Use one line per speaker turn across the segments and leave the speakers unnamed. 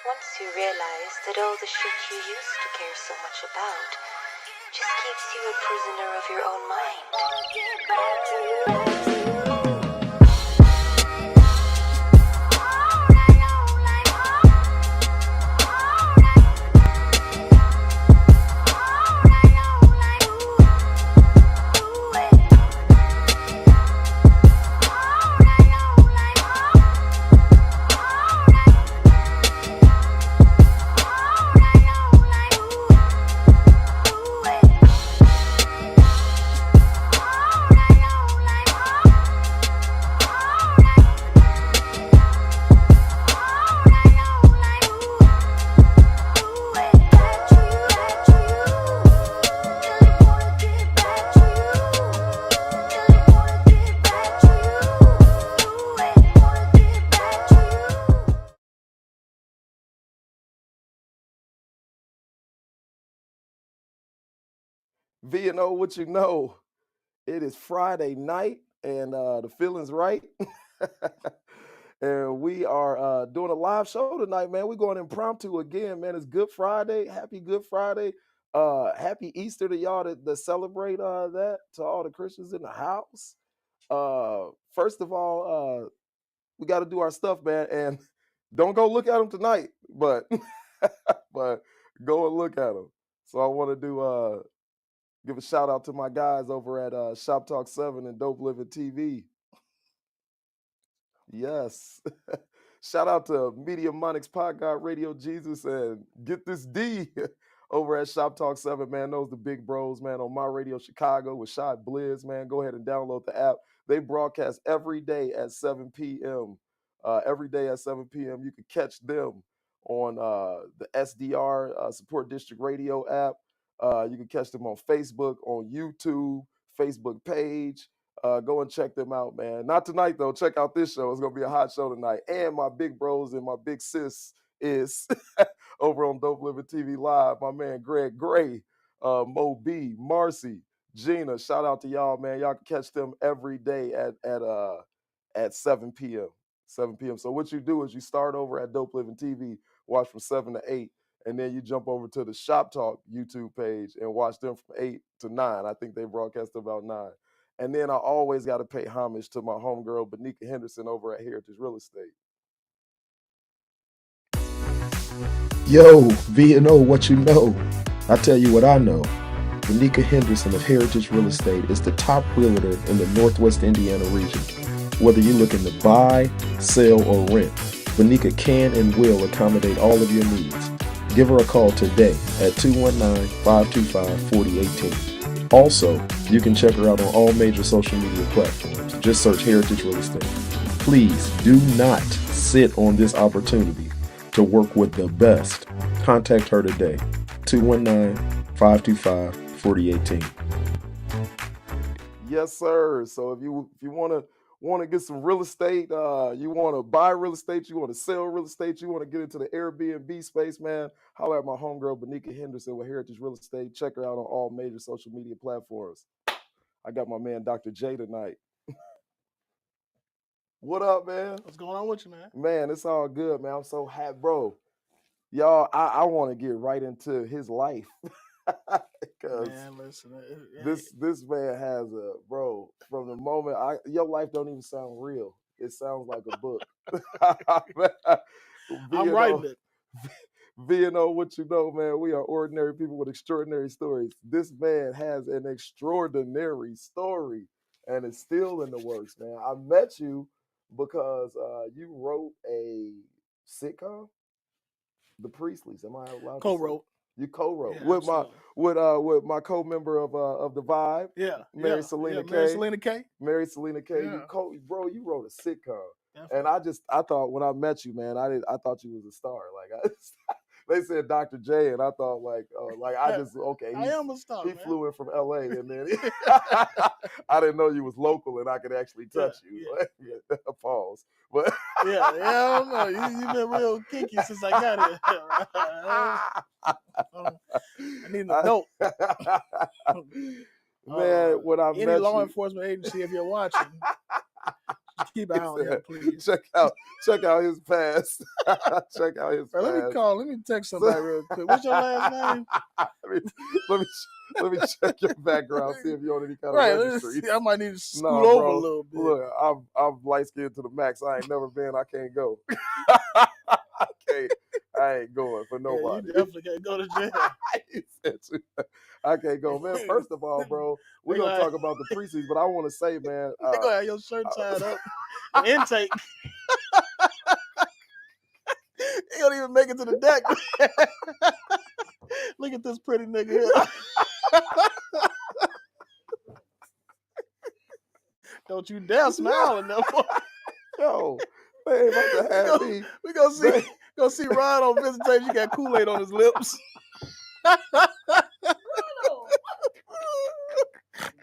Once you realize that all the shit you used to care so much about just keeps you a prisoner of your own mind.
V and O, what you know? It is Friday night, and the feeling's right. And we are doing a live show tonight, man. We're going impromptu again, man. It's Good Friday. Happy Good Friday. Happy Easter to y'all that celebrate that, to all the Christians in the house. First of all, we got to do our stuff, man, and don't go look at them tonight, but but go and look at them. So I want to do give a shout out to my guys over at Shop Talk 7 and Dope Living TV. Yes. Shout out to Media Monix, Pod God, Radio Jesus, and Get This D over at Shop Talk 7, man. Those the big bros, man, on My Radio Chicago with Shot Blizz, man. Go ahead and download the app. They broadcast every day at 7 p.m. Every day at 7 p.m. You can catch them on the SDR Support District Radio app. You can catch them on Facebook, on YouTube, Facebook page. Go and check them out, man. Not tonight, though. Check out this show. It's going to be a hot show tonight. And my big bros and my big sis is over on Dope Living TV Live. My man, Greg Gray, Mo B, Marcy, Gina. Shout out to y'all, man. Y'all can catch them every day at 7 p.m. 7 p.m. So what you do is you start over at Dope Living TV, watch from 7 to 8, and then you jump over to the Shop Talk YouTube page and watch them from 8 to 9. I think they broadcast about 9. And then I always got to pay homage to my homegirl, Benika Henderson, over at Heritage Real Estate.
Yo, V&O, what you know? I tell you what I know. Benika Henderson of Heritage Real Estate is the top realtor in the Northwest Indiana region. Whether you're looking to buy, sell, or rent, Benika can and will accommodate all of your needs. Give her a call today at 219-525-4018. Also, you can check her out on all major social media platforms. Just search Heritage Real Estate. Please do not sit on this opportunity to work with the best. Contact her today, 219-525-4018.
Yes, sir. So if you want to get some real estate, you want to buy real estate, you want to sell real estate, you want to get into the Airbnb space, man, holler at my homegirl, Benika Henderson with Heritage Real Estate. Check her out on all major social media platforms. I got my man, Dr. J, tonight. What up, man?
What's going on with you, man?
Man, it's all good, man. I'm so happy, bro. Y'all, I want to get right into his life. Because
Man, listen,
this man has a, bro, from the moment your life don't even sound real. It sounds like a book.
I'm writing it.
V&O, what you know, man, we are ordinary people with extraordinary stories. This man has an extraordinary story, and it's still in the works, man. I met you because you wrote a sitcom, The Priestleys. Am I allowed
Co-wrote.
to say? You co-wrote
Yeah,
with
absolutely.
with my co-member of the Vibe,
Yeah,
Mary Selena K.
Mary Selena K.
Mary Selena K.
Yeah.
You wrote a sitcom,
Definitely.
and I thought when I met you, man, I thought you was a star. Like they said Dr. J, and I thought I just okay.
I am a star.
He
man.
flew in from LA, and then I didn't know you was local, and I could actually touch you.
Yeah.
Pause. But
I don't know. You've been real kinky since I got here. I need an adult.
Man, when I
any
met
law
you,
enforcement agency, if you're watching, Keep an eye on him, please.
Check out his past. Check out his
Bro,
past.
let me text somebody real quick. What's your last name?
let me check your background, see if you're on any kind
Right,
of
let's
registry.
see. I might need to scoot
Nah,
over
bro.
a little bit.
Look, I'm light skinned to the max. I ain't never been. I can't go. I ain't going for nobody.
You definitely can't go to jail.
I can't go, man. First of all, bro, we're gonna talk about the preseason, but I want to say, man,
They gonna have your shirt tied up. An intake. He don't even make it to the deck. Look at this pretty nigga here. Don't you dare smile in that boy.
Yo, they ain't about to have me.
We gonna see Ryan on visitation. He got Kool-Aid on his lips.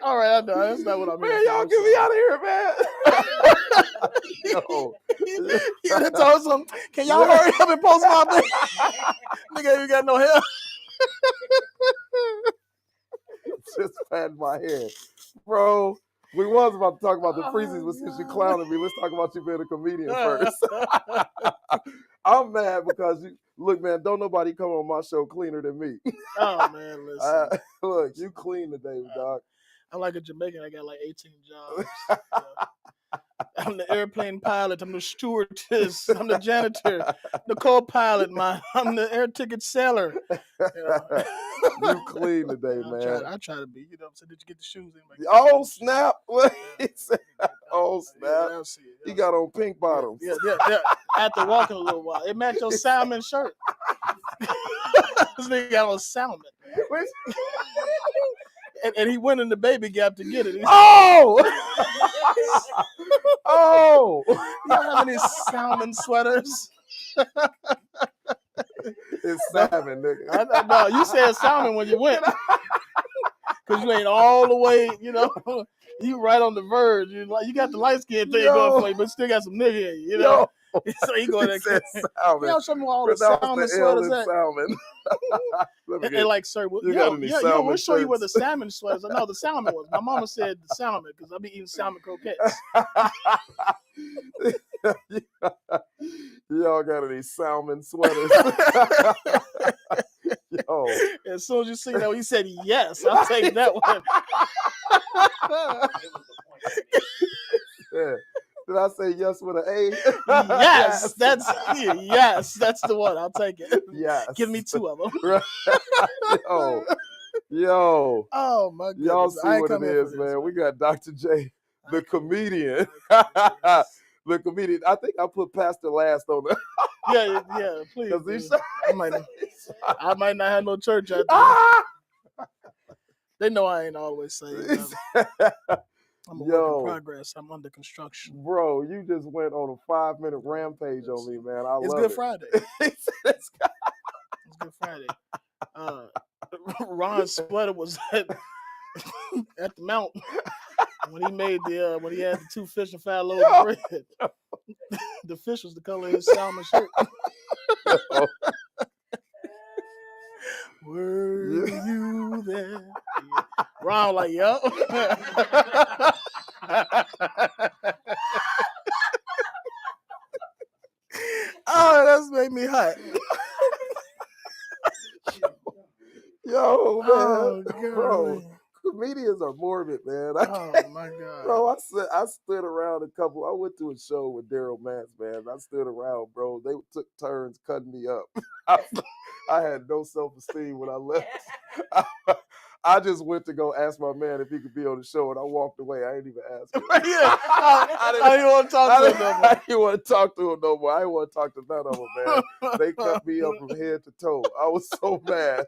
All right, I know. That's not what I mean.
Man, y'all get me out of here, man. Yo.
You told some, can y'all hurry up and post my thing? Nigga ain't got no hair.
Just patting my head. Bro, we was about to talk about the preseason, but since you clowning me, let's talk about you being a comedian first. I'm mad because look, man, don't nobody come on my show cleaner than me.
Oh, man, listen.
Look, you clean today, dog.
I'm like a Jamaican. I got like 18 jobs. I'm the airplane pilot. I'm the stewardess. I'm the janitor. The co-pilot. I'm the air ticket seller.
You clean today, man.
I try to be. You know, so did you get the shoes in?
Oh, snap. Oh, snap.
Yeah,
He got on pink bottoms.
Yeah. After walking a little while. It matched your salmon shirt. This nigga got on salmon. And he went in the baby gap to get it.
Oh! Oh!
You don't have any salmon sweaters?
It's salmon, nigga.
No, you said salmon when you went. Because you ain't all the way, you know. You right on the verge. You got the light skin thing going for you, but still got some nigga in you, you know. So you go there. Y'all show me where all the salmon sweaters at.
Salmon.
And like, sir, we'll show you where the salmon sweaters are. No, the salmon was. My mama said the salmon because I be eating salmon croquettes.
Y'all got any salmon sweaters? Yo.
As soon as you see that, he said yes. I'll take that one.
Yeah. Did I say yes with an A?
Yes, that's the one. I'll take it.
Yes.
Give me 2 of them.
Yo.
Oh my goodness.
Y'all see what it is, man. We got Dr. J, the comedian. The comedian. I think I put Pastor last on that.
Yeah, please. I might not have no church out there. They know I ain't always saved. I'm a work in progress. I'm under construction.
Bro, you just went on a 5-minute rampage on me, man.
It's
love
Good
it.
Friday. It's Good Friday. Ron's sweater was at the mountain when he made when he had the 2 fish and 5 loaves of bread. The fish was the color of his salmon shirt. Were you there? Ron like, yo. Oh, that's made me hot.
Yo, man.
Oh, God.
Bro, comedians are morbid, man.
Oh, my God.
Bro, I stood around I went to a show with Daryl Mance, man. I stood around, bro. They took turns cutting me up. I had no self-esteem when I left. I just went to go ask my man if he could be on the show, and I walked away. I didn't even ask him.
I didn't want to talk to him no more.
I didn't want to talk to him no more. I didn't want to talk to none of them, man. They cut me up from head to toe. I was so mad.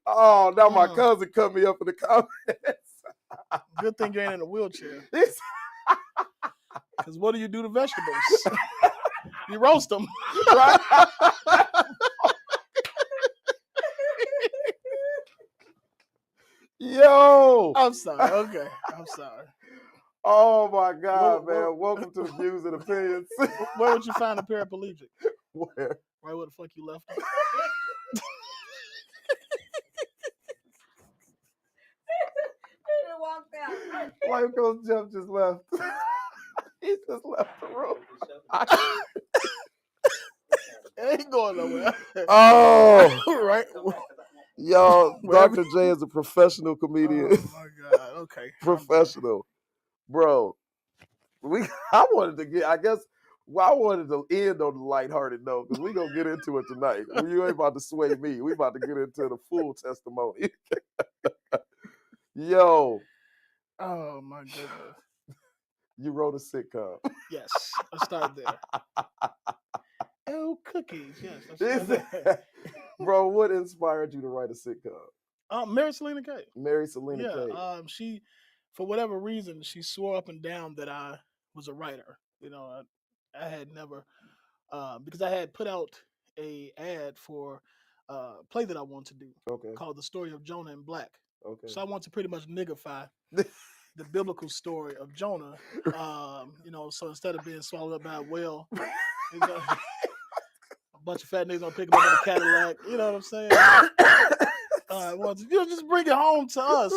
Oh, now my cousin cut me up in the comments.
Good thing you ain't in a wheelchair. Because what do you do to vegetables? You roast them.
Right? Yo!
I'm sorry. Okay. I'm sorry.
Oh, my God, man. Welcome to the Views and Opinions.
Where would you find a paraplegic?
Where?
Right where the fuck you left him.
Walk
Life Coach Jeff just left. He just left the room.
It ain't going nowhere.
Oh,
Right.
y'all,
Wherever-
Dr. J is a professional comedian.
Oh my God. Okay.
Professional. Bro. I wanted to end on the lighthearted note because we're going to get into it tonight. You ain't about to sway me. We about to get into the full testimony. Yo,
Oh my goodness.
you wrote a sitcom.
Yes. Let's start there. Oh, cookies. Yes. Let's start there.
Bro, what inspired you to write a sitcom?
Mary Selena Kay.
Mary Selena
Yeah.
Kay.
She, for whatever reason, she swore up and down that I was a writer. You know, I had never, because I had put out a ad for a play that I wanted to do
Okay.
called The Story of Jonah and Black.
Okay.
So I want to pretty much niggify the biblical story of Jonah. You know, so instead of being swallowed up by a whale, you know, a bunch of fat niggas gonna pick him up in a Cadillac. You know what I'm saying? Well, you know, just bring it home to us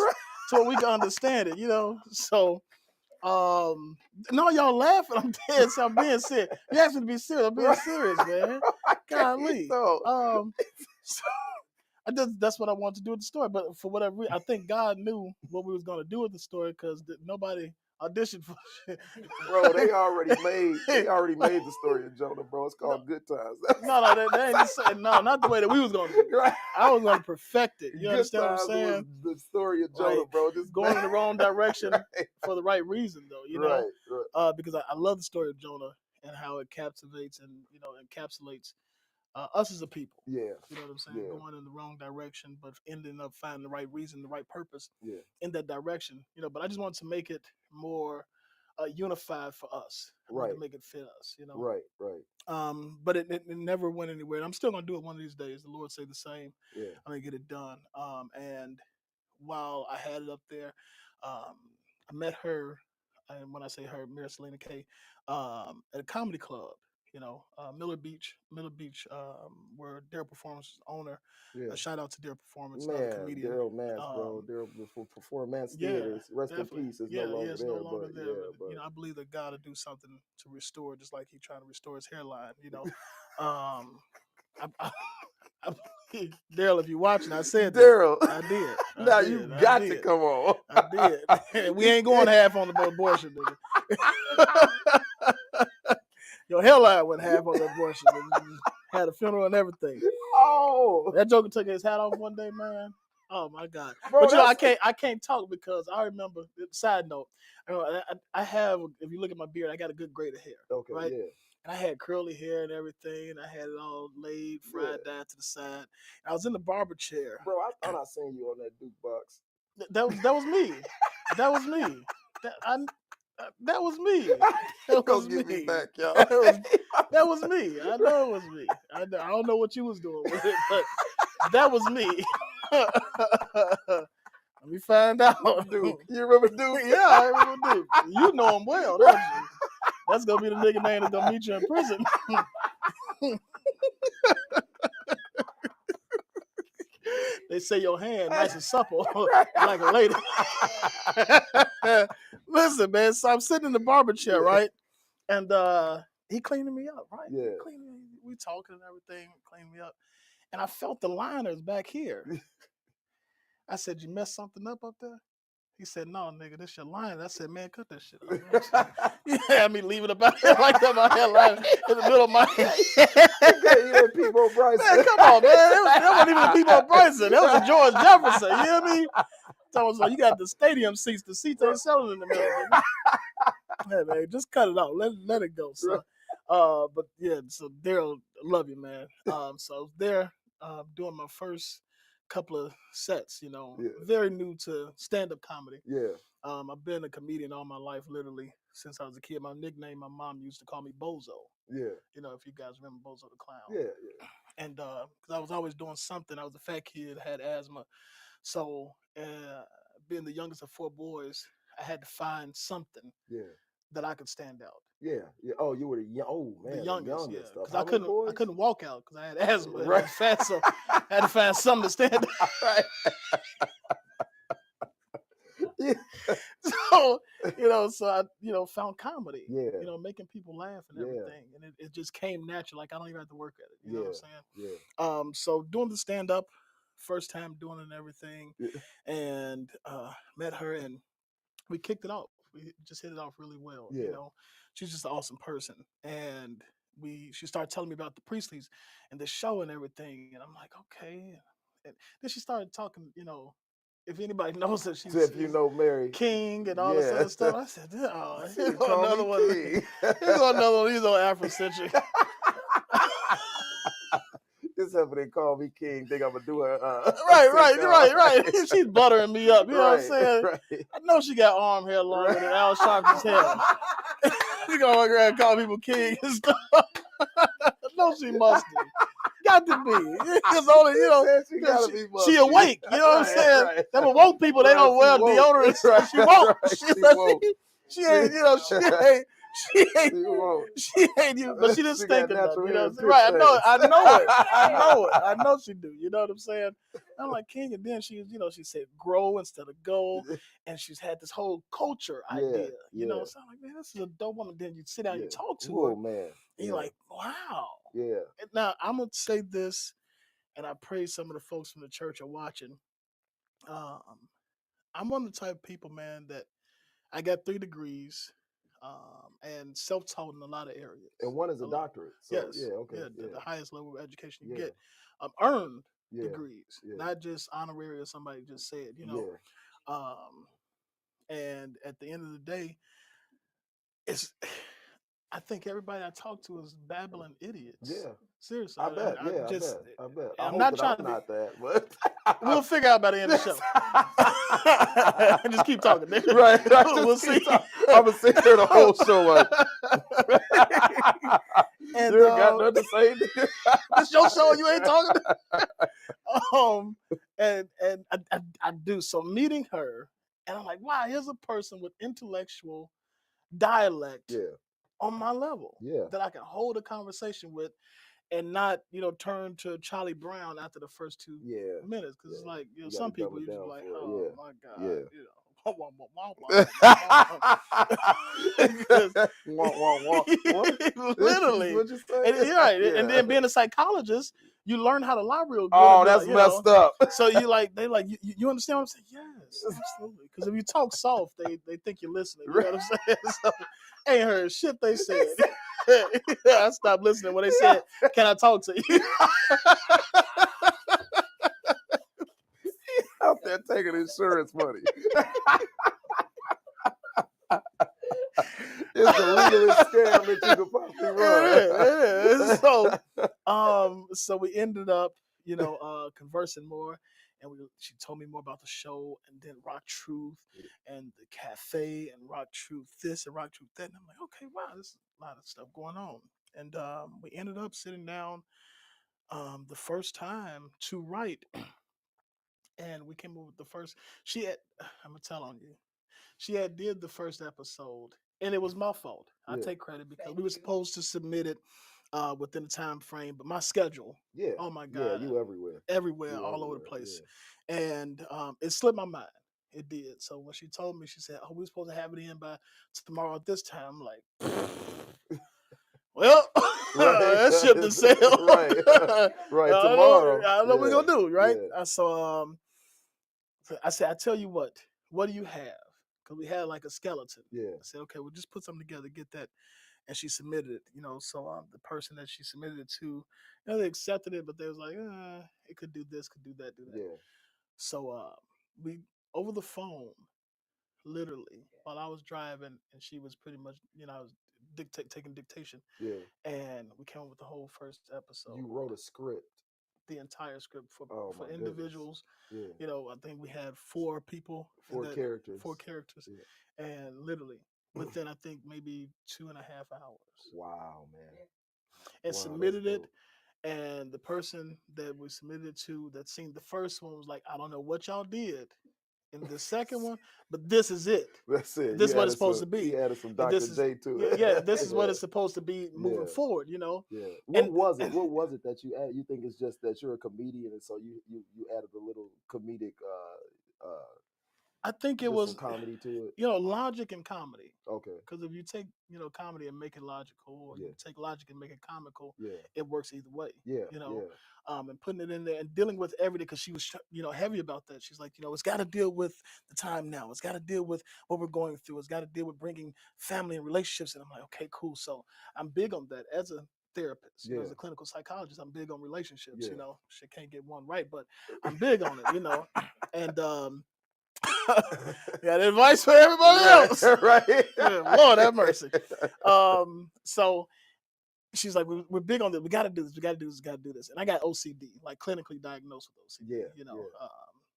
so we can understand it. You know, so no, y'all laughing. I'm dead. So I'm being serious. You asked me to be serious. I'm being serious, man. Golly. So that's what I wanted to do with the story. But for whatever reason, I think God knew what we was gonna do with the story because nobody auditioned for it.
Bro, they already made the story of Jonah, bro. It's called Good Times.
No, they ain't just saying, no, not the way that we was gonna do it.
Right.
I was gonna perfect it. You
Good
understand what I'm
Times
saying?
was the story of Jonah,
Like,
bro. Just
going in the wrong direction
Right.
for the right reason, though. You know,
Right.
because I love the story of Jonah and how it captivates and encapsulates us as a people.
Yeah.
You know what I'm saying?
Yeah.
Going in the wrong direction, but ending up finding the right reason, the right purpose
Yeah.
in that direction. You know, but I just wanted to make it more unified for us. I wanted to make it fit us. You know.
Right.
But it never went anywhere. And I'm still gonna do it one of these days. The Lord say the same.
Yeah.
I'm gonna get it done. And while I had it up there, I met her, and when I say her, Mary Selena Kay, at a comedy club. You know, Miller Beach, where Daryl Performance is owner.
Yeah.
Shout out to Daryl Performance,
Man,
another comedian.
Daryl Mance, bro. Daryl before Performance Theaters. Rest
definitely.
in peace. It's
Yeah,
no longer
it's
there.
no longer
But,
there.
yeah,
but, you know, I believe that God will do something to restore, just like He trying to restore his hairline. You know, I believe, Daryl, if you're watching, I said
Daryl.
that. I did.
Now you got to come on.
I did. We ain't going half on the abortion, nigga. Your hairline went half on the abortion. Nigga. Had a funeral and everything.
Oh,
that joker took his hat off one day, man. Oh my God!
Bro,
but you know, I can't talk because I remember. Side note, I have. If you look at my beard, I got a good grade of hair.
okay,
right?
yeah.
And I had curly hair and everything, and I had it all laid, fried down to the side. And I was in the barber chair.
Bro, I thought I seen you on that Duke box.
That was me. That was me. That was me. That was
Get me back, y'all.
That was me. I know it was me. I don't know what you was doing with it, but that was me. Let me find out.
Duke. You remember Duke?
Yeah, I remember Duke. You know him well, don't you? That's gonna be the nigga name that's gonna meet you in prison. They say your hand nice and supple, like a lady. Listen, man. So I'm sitting in the barber chair, right? And he cleaning me up, right?
Yeah.
We talking and everything, cleaning me up. And I felt the liners back here. I said, "You messed something up there?" He said, "No, nigga, this your line." I said, "Man, cut that shit off." You had me leaving about here like that, my hairline in the middle of my head.
You know, Peebo Bryson.
Man, come on, man. That wasn't even a Peebo Bryson. That was a George Jefferson. You hear me? So I was like, you got the stadium seats. The seats ain't selling in the middle. Yeah, man, just cut it out. Let it go. So, but yeah, so Daryl, love you, man. So I was there doing my first couple of sets, you know, very new to stand-up comedy.
Yeah.
I've been a comedian all my life, literally, since I was a kid. My nickname, my mom used to call me Bozo. Yeah. You know, if you guys remember Bozo the Clown.
Yeah, yeah.
And because I was always doing something. I was a fat kid, had asthma. So being the youngest of 4 boys, I had to find something that I could stand out.
Yeah, yeah. Oh, you were the youngest.
Yeah. Because I couldn't walk out because I had asthma. Right. I was fat, so I had to find something to stand out. Right. So I, found comedy,
Yeah.
making people laugh and
Yeah.
everything. And it just came natural. Like I don't even have to work at it. You know what I'm saying?
Yeah.
So doing the stand up, first time doing it and everything,
Yeah.
and met her and we kicked it off. We just hit it off really well.
Yeah.
She's just an awesome person. And she started telling me about the Priestleys and the show and everything. And I'm like, okay. And then she started talking, if anybody knows that she's
If you know Mary
King and all this other stuff. I said, oh, here's
call
another
me
one.
King.
Here's another one. He's on Afrocentric.
This heifer they call me King. Think I'm gonna do her.
Right. She's buttering me up. You know what I'm saying?
Right.
I know she got arm hair longer than Al Sharpton's hair. She gonna walk around and call people King and stuff. No, she must do. Got to be. It's only,
she gotta be
she awake. You know what I'm saying?
Right.
Them awoke people, they don't wear deodorant.
Right.
She woke.
Right.
She ain't, she ain't you, but she didn't
She
stink
got
enough.
natural
You know
hair
what I'm saying? Right. I know it. I know she do. You know what I'm saying? I'm like, King, and then she said grow instead of go. And she's had this whole culture idea. So I'm like, man, this is a dope woman. Then you sit down, you talk to her.
Oh man.
And you're like, wow.
Yeah.
Now I'm gonna say this, and I pray some of the folks from the church are watching. I'm one of the type of people, man, that I got 3 degrees, and self-taught in a lot of areas.
And one is a doctorate. So,
yes.
Yeah. Okay.
Yeah, the highest level of education you
Yeah.
get. Earned
Yeah.
degrees,
Yeah.
not just honorary or somebody just said.
Yeah.
And at the end of the day, it's. I think everybody I talk to is babbling idiots.
Yeah.
Seriously.
I bet.
I bet.
I
I'm
hope
not
that
trying
I'm
to be.
not that, but
We'll figure out by the end of the show. Just keep talking.
Right.
We'll see.
I'm gonna sit here the whole show. Like,
and
you ain't got nothing to say.
This your show. You ain't talking. And I do. So meeting her, and I'm like, wow, here's a person with intellectual dialect on my level that I can hold a conversation with. And not, turn to Charlie Brown after the first 2 minutes. Because it's like, some people, you just like, oh, my God. Literally.
What you say?
And you're right. And then being a psychologist, you learn how to lie real good.
Oh, that's messed up.
So you understand what I'm saying? Yes, absolutely. Because if you talk soft, they think you're listening. You know what I'm saying? So, ain't heard shit they said. I stopped listening when they said, "Can I talk to you?"
Out there taking insurance money. It's the legalest scam that you could possibly run.
It is. So we ended up, conversing more, and she told me more about the show, and then Rock Truth, and the cafe, and Rock Truth this, and Rock Truth that. And I'm like, okay, wow, there's a lot of stuff going on. And we ended up sitting down the first time to write, and we came up with the first. I'm gonna tell on you. She had did the first episode, and it was my fault. I take credit because we were supposed to submit it within the time frame, but my schedule.
Yeah.
Oh my God.
Yeah, you everywhere.
Everywhere, all over the place. Yeah. And it slipped my mind. It did. So when she told me, she said, "Oh, we're supposed to have it in by tomorrow at this time." I'm like, well, that ship done sailed.
Right. Tomorrow.
I don't know what we're gonna do, right? Yeah. So I said, I tell you what do you have? Because we had like a skeleton.
Yeah.
I said, okay, we'll just put something together, get that. And she submitted it, so the person that she submitted it to, they accepted it, but they was like, it could do this, could do that, do that.
Yeah.
So we, over the phone, literally, while I was driving, and she was pretty much, I was taking dictation.
Yeah.
And we came up with the whole first episode.
You wrote a script.
The entire script for individuals.
Goodness. Yeah.
I think we had 4 people.
4 characters.
4 characters. Yeah. And literally, within, I think, maybe 2.5 hours.
Wow, man.
And submitted it. And the person that we submitted it to that seen the first one was like, I don't know what y'all did in the second one, but this is it.
That's it.
This is what it's supposed to be.
He added some Dr. J to it.
Yeah, this is what it's supposed to be moving forward,
Yeah. What was it? What was it that you added? You think it's just that you're a comedian, and so you added a little comedic
I think it
Just
was,
some comedy to it.
logic and comedy.
Okay.
Because if you take, comedy and make it logical, or
Yeah.
you take logic and make it comical,
Yeah.
it works either way.
Yeah.
And putting it in there and dealing with everything, because she was, heavy about that. She's like, it's got to deal with the time now. It's got to deal with what we're going through. It's got to deal with bringing family and relationships. And I'm like, okay, cool. So I'm big on that as a therapist,
Yeah.
as a clinical psychologist. I'm big on relationships.
Yeah.
Shit can't get one right, but I'm big on it. And got advice for everybody else.
Right.
Yeah, Lord have mercy. So she's like, we're big on this. We got to do this. We got to do this. We got to do this. And I got OCD, like clinically diagnosed with OCD.
Yeah.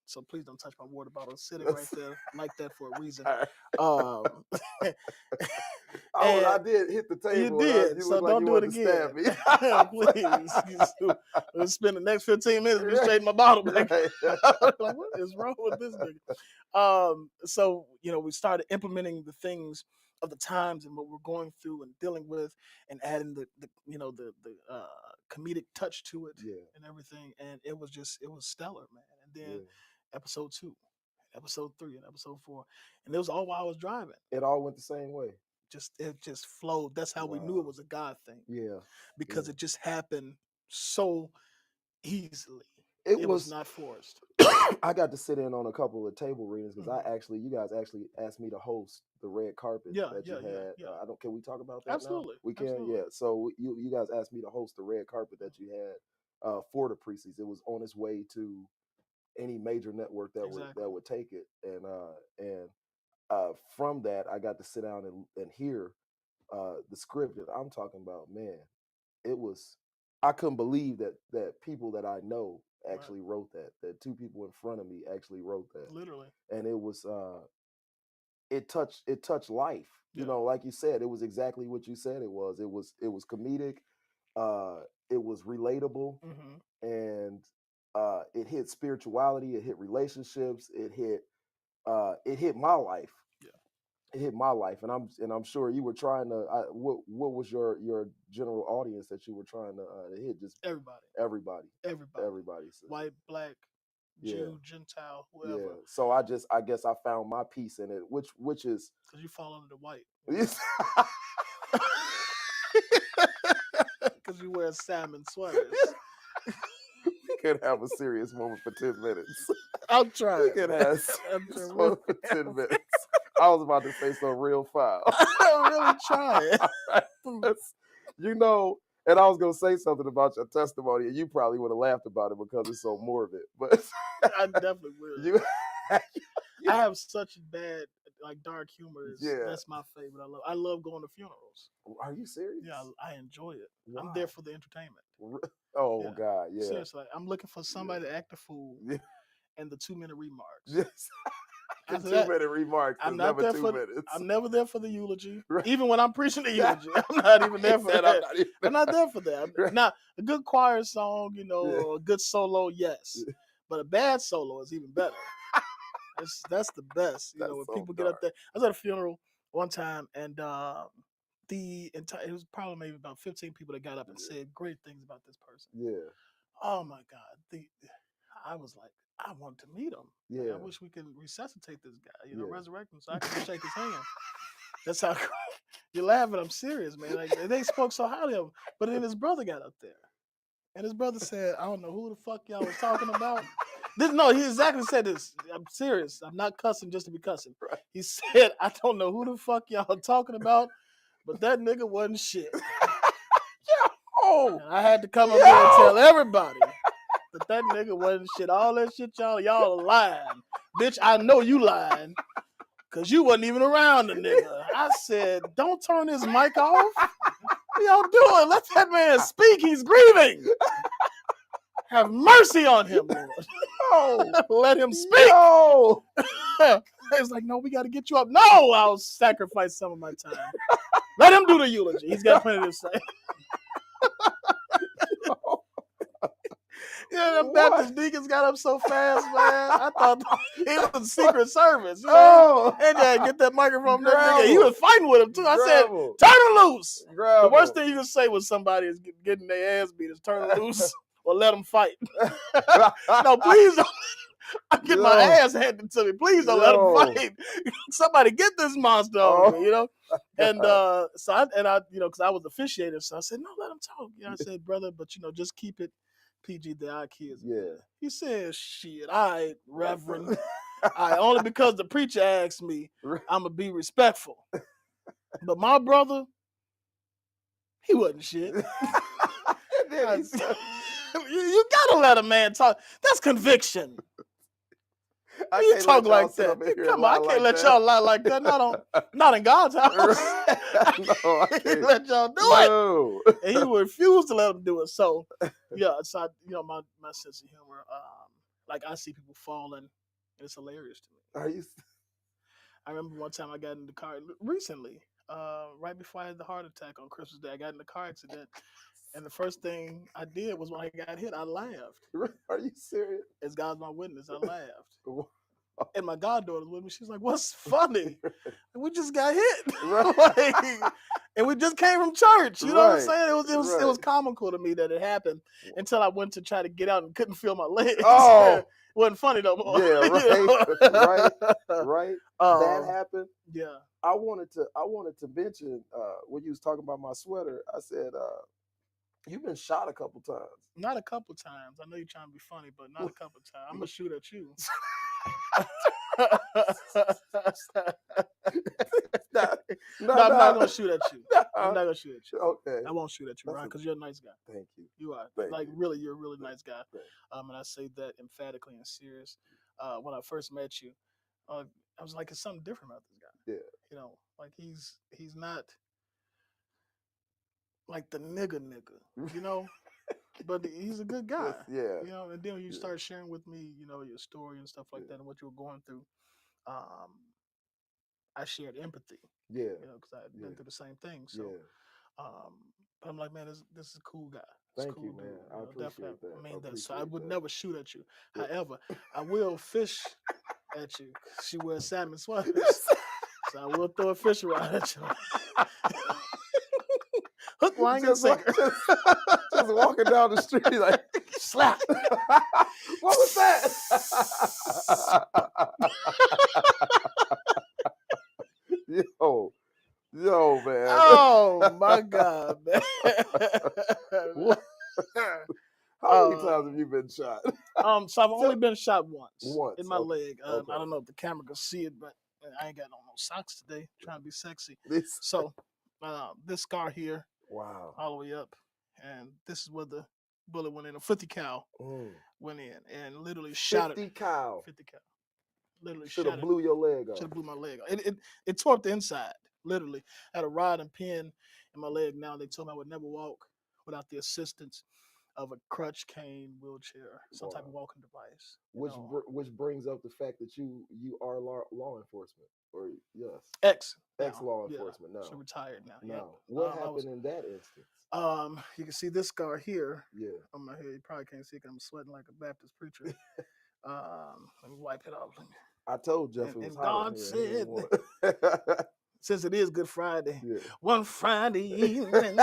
So please don't touch my water bottle. It's sitting right there like that for a reason.
I did hit the table.
You did. So don't do it again. Please. We'll spend the next 15 minutes to straighten my bottle back. Right. Like, what is wrong with this nigga? So, we started implementing the things of the times and what we're going through and dealing with, and adding the comedic touch to it and everything. And it was stellar, man. And then episode 2, episode 3, and episode 4. And it was all while I was driving.
It all went the same way.
It just flowed. That's how we knew it was a God thing.
Yeah.
Because it just happened so easily.
It was
not forced.
I got to sit in on a couple of table readings because you guys actually asked me to host the red carpet that you had.
Yeah.
Can we talk about that?
Absolutely.
Now? We can.
Absolutely.
Yeah. So you guys asked me to host the red carpet that you had for the Precies. It was on its way to any major network that would take it, and from that I got to sit down and hear the script that I'm talking about. Man, it was. I couldn't believe that people that I know actually wrote that 2 people in front of me actually wrote that.
Literally.
And it was it touched life. Like you said, it was exactly what you said it was. It was comedic, it was relatable, and it hit spirituality, it hit relationships, it hit my life. It hit my life, and I'm sure you were trying to. What was your general audience that you were trying to hit? Just everybody. So,
white, black, Jew, Gentile, whoever.
Yeah. So I guess I found my piece in it, which is
because you fall under the white. Because you wear salmon sweaters.
We could have a serious moment for 10 minutes.
I'll try.
We could have a serious moment for 10 minutes. I was about to say some real foul.
I'm really trying.
And I was going to say something about your testimony, and you probably would have laughed about it because it's so morbid. But
I definitely will. I have such bad, dark humor. That's my favorite. I love going to funerals.
Are you serious?
Yeah, I enjoy it.
Why?
I'm there for the entertainment.
Oh, yeah. God, yeah.
Seriously, I'm looking for somebody to act a fool and the 2-minute remarks.
Yes. The 2-minute remarks. I'm never there 2 minutes.
I'm never there for the eulogy. Right. Even when I'm preaching the eulogy, I'm not even there for that. I'm not there for that. Right. Now, a good choir song, or a good solo, yes. Yeah. But a bad solo is even better. That's the best. When so people get up there. I was at a funeral one time, and it was probably maybe about 15 people that got up and said great things about this person.
Yeah.
Oh my God. I was like, I want to meet him.
Yeah.
I wish we could resuscitate this guy, resurrect him so I can shake his hand. That's how you're laughing. I'm serious, man. They spoke so highly of him. But then his brother got up there. And his brother said, I don't know who the fuck y'all was talking about. He exactly said this. I'm serious. I'm not cussing just to be cussing. Right. He said, I don't know who the fuck y'all talking about, but that nigga wasn't shit. And I had to come up here and tell everybody that nigga wasn't shit. All that shit y'all lying. Bitch, I know you lying. Cause you wasn't even around the nigga. I said, don't turn his mic off. What y'all doing? Let that man speak. He's grieving. Have mercy on him, Lord. No. Let him speak. No. It's like, no, we got to get you up. No, I'll sacrifice some of my time. Let him do the eulogy. He's got plenty to say. The Baptist deacons got up so fast, man. I thought it was Secret Service. And get that microphone. He was fighting with him, too. I said, turn him loose. The worst thing you can say when somebody is getting their ass beat is turn him loose or let them fight. No, please don't. I get my ass handed to me. Please don't let him fight. Somebody get this monster on me, you know. And so I, you know, because I was officiating, so I said, no, let him talk. You know, I said, brother, but you know, just keep it PG. There are kids.
Yeah.
He said, shit, all right, Reverend. Only because the preacher asked me, I'm gonna be respectful. But my brother, he wasn't shit. You gotta let a man talk. That's conviction. You talk like that. Come on, I can't let y'all lie like that. Not in God's house.
No, I can't
let y'all do it. And he refused to let him do it. So yeah, it's not, you know, my sense of humor. Like I see people falling, and it's hilarious to me. I remember one time I got in the car recently, right before I had the heart attack on Christmas Day. I got in a car accident, and the first thing I did was when I got hit, I laughed.
Are you serious?
As God's my witness, I laughed. And my goddaughter's with me. She's like, "What's funny? We just got hit, like, and we just came from church." You know what I'm saying? It was comical to me that it happened until I went to try to get out and couldn't feel my legs. Oh, it wasn't funny no more.
Yeah, right, right. That happened.
Yeah.
I wanted to mention when you was talking about my sweater. I said, "You've been shot a couple times."
Not a couple times. I know you're trying to be funny, but not a couple times. I'm gonna shoot at you. I'm not gonna shoot at you. I'm not gonna shoot at you.
Okay.
I won't shoot at you, Ryan, because you're a nice guy.
Thank you.
You are. You're a really nice guy. And I say that emphatically and serious. When I first met you, I was like, it's something different about this guy.
Yeah.
You know, like he's not like the nigga, you know. But he's a good guy.
Yeah.
You know, and then when you start sharing with me, you know, your story and stuff like that and what you were going through, I shared empathy.
Yeah.
You know, because I had been through the same thing. So, but I'm like, man, this is a cool guy.
Thank you, man. I appreciate that.
I mean that. So I would never shoot at you. However, I will fish at you. She wears salmon sweaters. So I will throw a fish rod at you. Hook, line, and sinker.
Just walking down the street like, slap. What was that? Yo, man.
Oh, my God, man.
How many times have you been shot?
So I've only been shot once in my leg.
Okay.
I don't know if the camera can see it, but I ain't got no socks today. Trying to be sexy. So this scar here.
Wow.
All the way up. And this is where the bullet went in. A 50 cal went in and literally shot it.
50 cal.
50 cal. Literally
should have blew your leg off.
Should have blew my leg off. It tore up the inside, literally. I had a rod and pin in my leg now. They told me I would never walk without the assistance of a crutch, cane, wheelchair, some type of walking device.
Which brings up the fact that you are law enforcement. Or yes.
Ex
law enforcement. No.
So retired now.
No. Yeah. What happened in that instance?
You can see this scar here.
Yeah.
On my head. You probably can't see it because I'm sweating like a Baptist preacher. Let me wipe it off.
I told Jeff it was hot.
God said, since it is Good Friday,
yeah.
One Friday evening,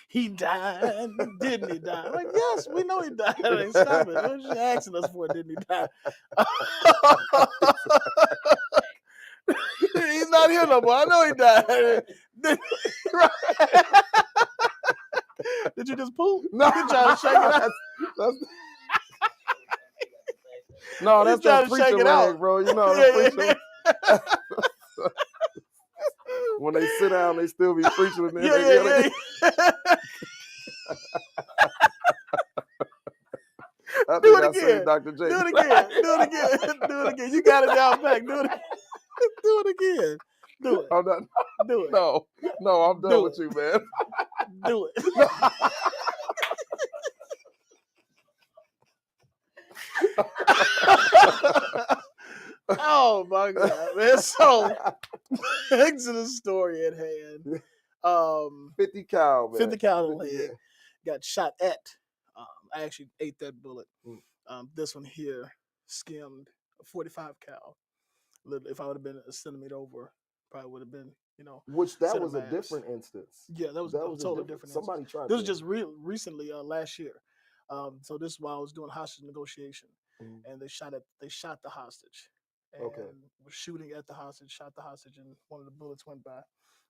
he died. Didn't he die? I'm like, yes, we know he died. Stop it. What you asking us for? Didn't he die? He's not here no more. I know he died. Did you just poop?
No.
You trying to shake it out?
No, that's that preacher leg, bro. You know the preacher. When they sit down, they still be preaching. And
yeah. Do it again.
Dr. J.
Do it again. You got it down back. Do it again. Do it again. Do it.
I'm not,
do it.
No, I'm done with you, man.
Do it. Oh my God, man. So back to the story at hand.
50 cal, man.
50 cal in the leg. Got shot at. I actually ate that bullet. This one here skimmed a 45 cal. If I would have been a centimeter over, probably would have been,
Which that was a different instance.
Yeah, that was a totally different instance.
Somebody tried
this was just recently, last year. So this is while I was doing hostage negotiation. and they shot the hostage, and were shooting at the hostage, shot the hostage, and one of the bullets went by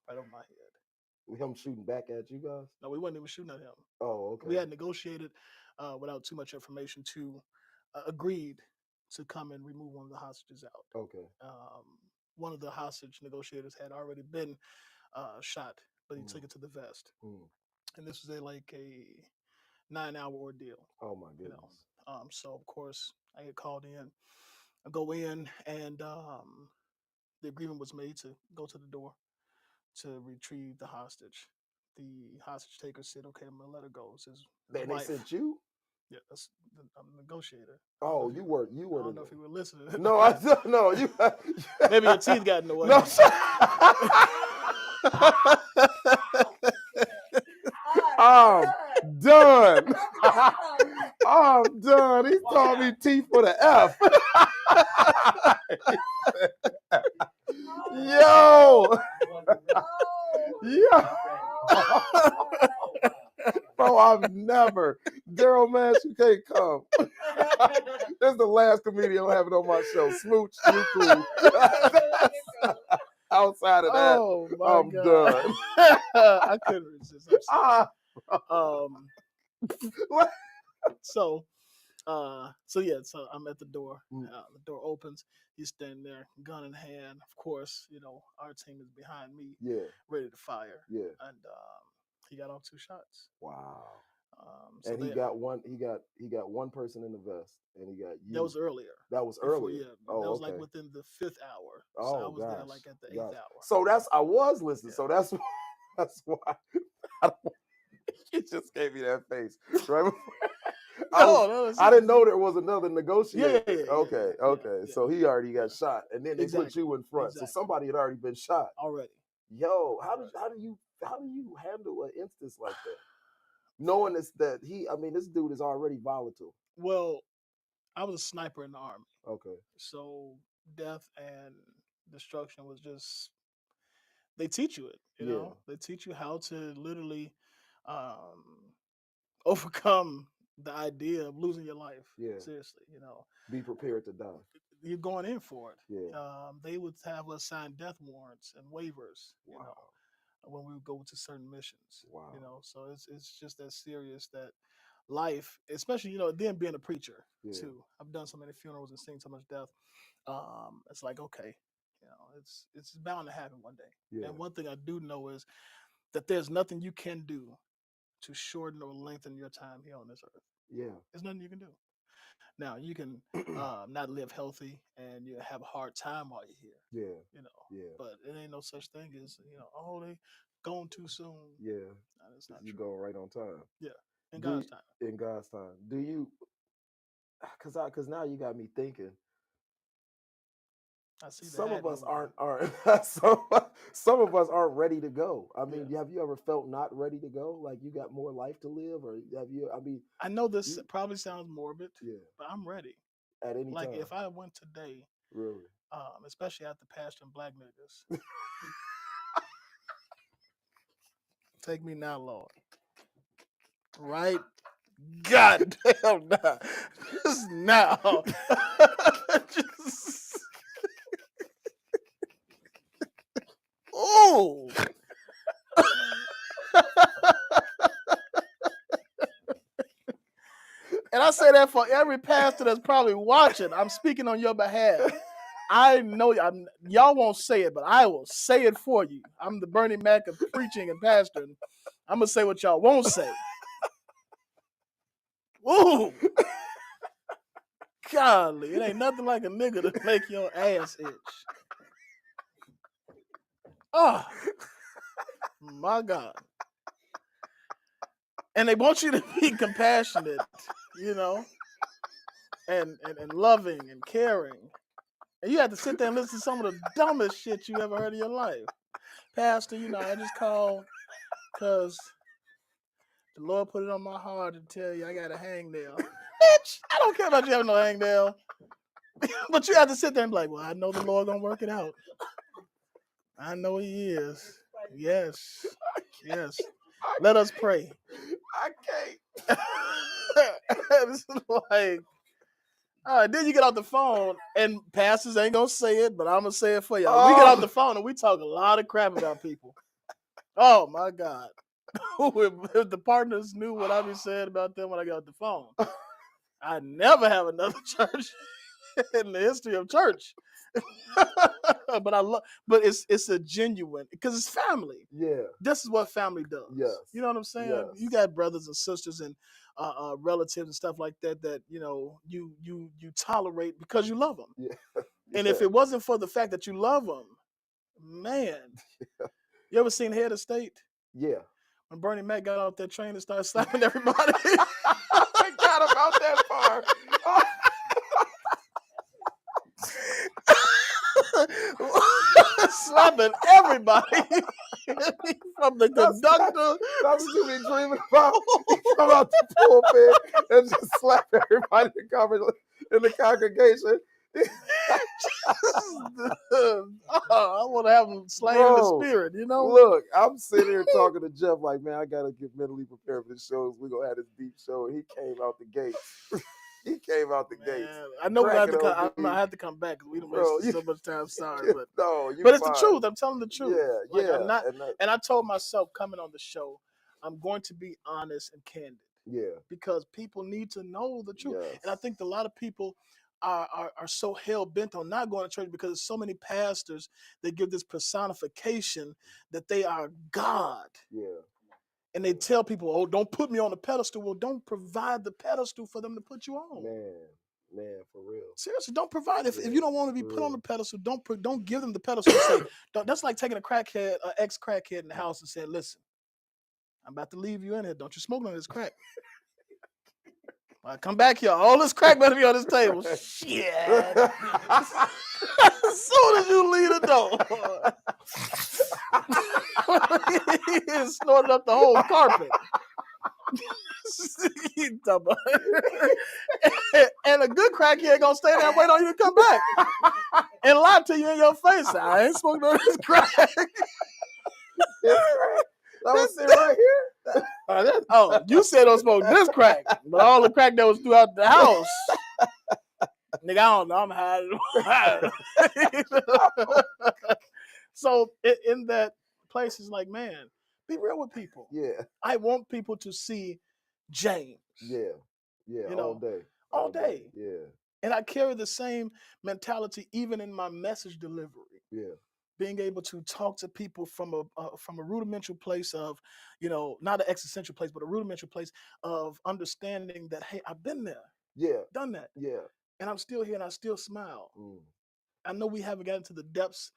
right over my head.
Him shooting back at you guys?
No, we wasn't even shooting at him.
Oh, okay.
We had negotiated without too much information to agreed to come and remove one of the hostages out.
Okay.
One of the hostage negotiators had already been shot, but he took it to the vest. And this was a 9-hour ordeal.
Oh my goodness.
So of course I get called in. I go in, and the agreement was made to go to the door to retrieve the hostage. The hostage taker said, "Okay, I'm gonna let her go."
They sent you?
Yeah, I'm a negotiator.
Oh, you were.
I don't know if you were listening.
No, I don't know. You.
Maybe your teeth got in the way.
No. I'm done. I'm done. He called me teeth with an F. Yo. Yeah. Bro, I've never. Daryl Mash, you can't come. This is the last comedian I'm having on my show. Smooch, you cool. Outside of that, I'm done.
I couldn't resist. So I'm at the door. The door opens. He's standing there, gun in hand. Of course, our team is behind me, ready to fire.
Yeah.
And he got off 2 shots.
Wow.
So
and he got one person in the vest, and he got you.
That was earlier.
That was earlier.
Yeah. That was like within the 5th hour. So I was there like at the 8th hour.
So I was listening. Yeah. So that's why you just gave me that face, right? I didn't know there was another negotiator.
Yeah.
Okay. Yeah. So he already got shot, and then they put you in front. So somebody had already been shot
already.
Yo, how do you handle an instance like that? Knowing this dude is already volatile.
Well, I was a sniper in the Army.
Okay.
So death and destruction was just, they teach you it, you know? They teach you how to literally overcome the idea of losing your life.
Yeah.
Seriously,
Be prepared to die.
You're going in for it.
Yeah.
They would have us sign death warrants and waivers, when we would go to certain missions.
Wow.
So it's just that serious that life, especially, then being a preacher too. I've done so many funerals and seen so much death. It's like, okay, it's bound to happen one day.
Yeah.
And one thing I do know is that there's nothing you can do to shorten or lengthen your time here on this earth.
Yeah.
There's nothing you can do. Now, you can not live healthy and you have a hard time while you're here.
Yeah.
Yeah. But it ain't no such thing as, they gone too soon.
Yeah.
No, that's not
you
true.
go right on time.
Yeah. In God's time.
In God's time. Do you, because now you got me thinking.
I see
some of us aren't some of us aren't ready to go. I mean, have you ever felt not ready to go? Like you got more life to live, or have you? I mean,
I know this probably sounds morbid, but I'm ready.
At any time.
Like if I went today,
really,
especially after pastoring black niggas, take me now, Lord. Right? God damn, now. Just now. Oh. And I say that for every pastor that's probably watching. I'm speaking on your behalf. I know y'all won't say it, but I will say it for you. I'm the Bernie Mac of preaching and pastoring. I'm going to say what y'all won't say. Ooh. Golly, it ain't nothing like a nigga to make your ass itch. Oh, my God. And they want you to be compassionate, and loving and caring. And you have to sit there and listen to some of the dumbest shit you ever heard in your life. Pastor, I just called because the Lord put it on my heart to tell you I got a hangnail. Bitch, I don't care about you having no hangnail. But you have to sit there and be like, well, I know the Lord gonna work it out. I know he is. Yes. Yes. Let us pray.
I can't.
It's like, All right, then you get off the phone, and pastors ain't gonna say it, but I'm gonna say it for y'all. We get off the phone and we talk a lot of crap about people. Oh my God. If the partners knew what I be saying about them when I got off the phone, I never have another church in the history of church. But it's a genuine, because it's family.
Yeah.
This is what family does.
Yes.
You know what I'm saying?
Yes.
You got brothers and sisters and relatives and stuff like that you tolerate because you love them.
Yeah.
And if it wasn't for the fact that you love them, man, you ever seen Head of State?
Yeah.
When Bernie Mac got off that train and started slapping everybody.
I forgot about that part.
Slapping everybody from the conductor.
That's what you be dreaming about. You come out the pulpit and just slap everybody in the congregation.
I want to have them slain in the spirit, you know?
Look, I'm sitting here talking to Jeff like, man, I got to get mentally prepared for this show. We're going to have this deep show. And he came out the gate. He came out the gates.
I know I have to come back because we don't waste so much time. Sorry, but it's the truth. I'm telling the truth.
Yeah,
and I told myself coming on the show, I'm going to be honest and candid.
Yeah,
because people need to know the truth.
Yes.
And I think a lot of people are so hell bent on not going to church because there's so many pastors that give this personification that they are God.
Yeah.
And they tell people, oh, don't put me on the pedestal. Well, don't provide the pedestal for them to put you on.
Man, for real.
Seriously, don't provide. If you don't want to be put on the pedestal, don't give them the pedestal. Say, that's like taking a crackhead, an ex-crackhead in the house and saying, listen, I'm about to leave you in here. Don't you smoke on this crack. I come back here. All this crack better be on this table. Shit. As soon as you leave the door, he snorted up the whole carpet. And a good crackhead gonna stay there and wait on you to come back and lie to you in your face. I ain't smoking on this crack.
I was sitting right here.
You said don't smoke this crack, but all the crack that was throughout the house, nigga, I don't know. I'm hiding. So in that place, it's like, man, be real with people.
Yeah.
I want people to see James.
Yeah. You know,
all day.
Yeah.
And I carry the same mentality even in my message delivery.
Yeah.
Being able to talk to people from a rudimentary place of, not an existential place, but a rudimentary place of understanding that, hey, I've been there.
Yeah.
Done that.
Yeah.
And I'm still here and I still smile.
Mm.
I know we haven't gotten to the depths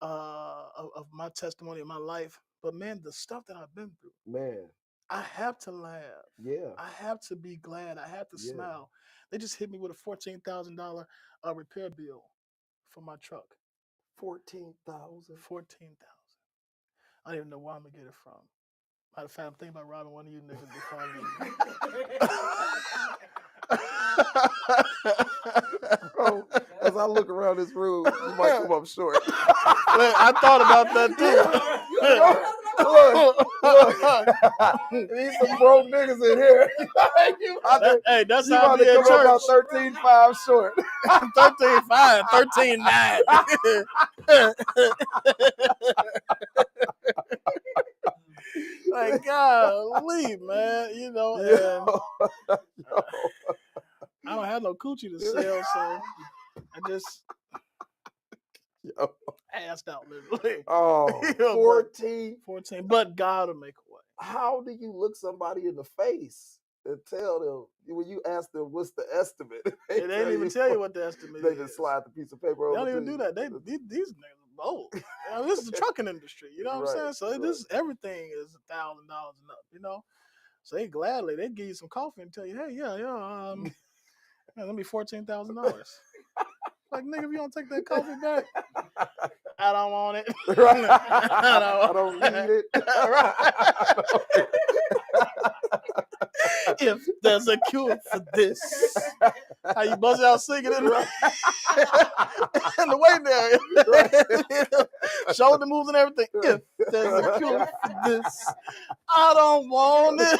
of my testimony in my life, but man, the stuff that I've been through,
man,
I have to laugh.
Yeah.
I have to be glad. I have to smile. They just hit me with a $14,000 repair bill for my truck.
14,000.
14,000. I don't even know where I'm gonna get it from. Matter of fact, I'm thinking about robbing one of you niggas before
Bro, as I look around this room, you might come up short.
I thought about that too.
Look. These some broke niggas in here.
Hey, that's
you
how I be at
come
church.
About 13.5 short.
13.5, 13.9. Like, golly, man, and I don't have no coochie to sell, so I just assed out literally.
Oh, 14.
But God will make a way.
How do you look somebody in the face and tell them, when you ask them what's the estimate?
They didn't even tell you what the estimate is.
They just slide the piece of paper over.
They don't even do that. These niggas are bold. This is the trucking industry, you know what I'm saying? So this everything is $1,000 and up, So they give you some coffee and tell you, hey, let me $14,000. Like, nigga, if you don't take that coffee back, I don't want it.
I don't need it.
If there's a cure for this, how you buzz out singing it in the waiting area, shoulder moves and everything. If there's a cure for this, I don't want it.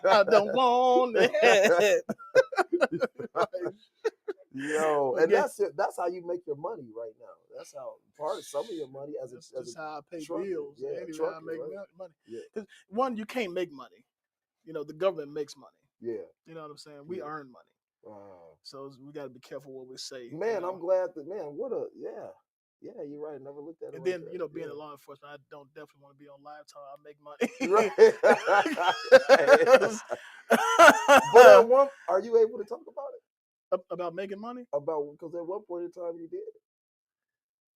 I don't want it.
Yo, and
Okay.
that's it. That's how you make your money right now. That's how part of some of your money as
That's
a
just how I pay
trucker.
bills.
Yeah,
Anyway, how I
trucker,
make
right?
money.
Yeah,
Because one, you can't make money. You know, the government makes money.
yeah,
You know what I'm saying? We
yeah.
earn money.
Wow.
So we got to be careful what we say.
Man, I'm glad that what a yeah. You're right. I never looked at it
And
like
then,
that.
you know, being
Yeah.
in law enforcement, I don't definitely want to be on live talk. I make money.
But are you able to talk about it?
About making money?
Because at one point in time you did.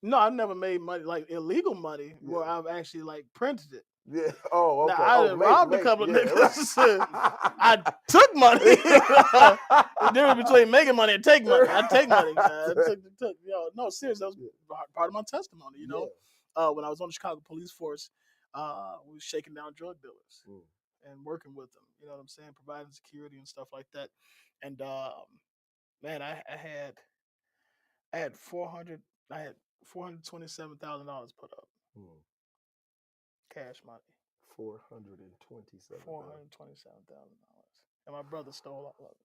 No, I never made money, like illegal money, where I've actually like printed it.
Yeah. Oh, okay.
Now I done robbed a couple of niggas. I took money. The difference between making money and take money. I take money. No, seriously, that was part of my testimony. You know, when I was on the Chicago police force, we was shaking down drug dealers and working with them. You know what I'm saying, providing security and stuff like that. And man, I had $427,000 put up. Cash money. $427,000. And my brother stole all of it.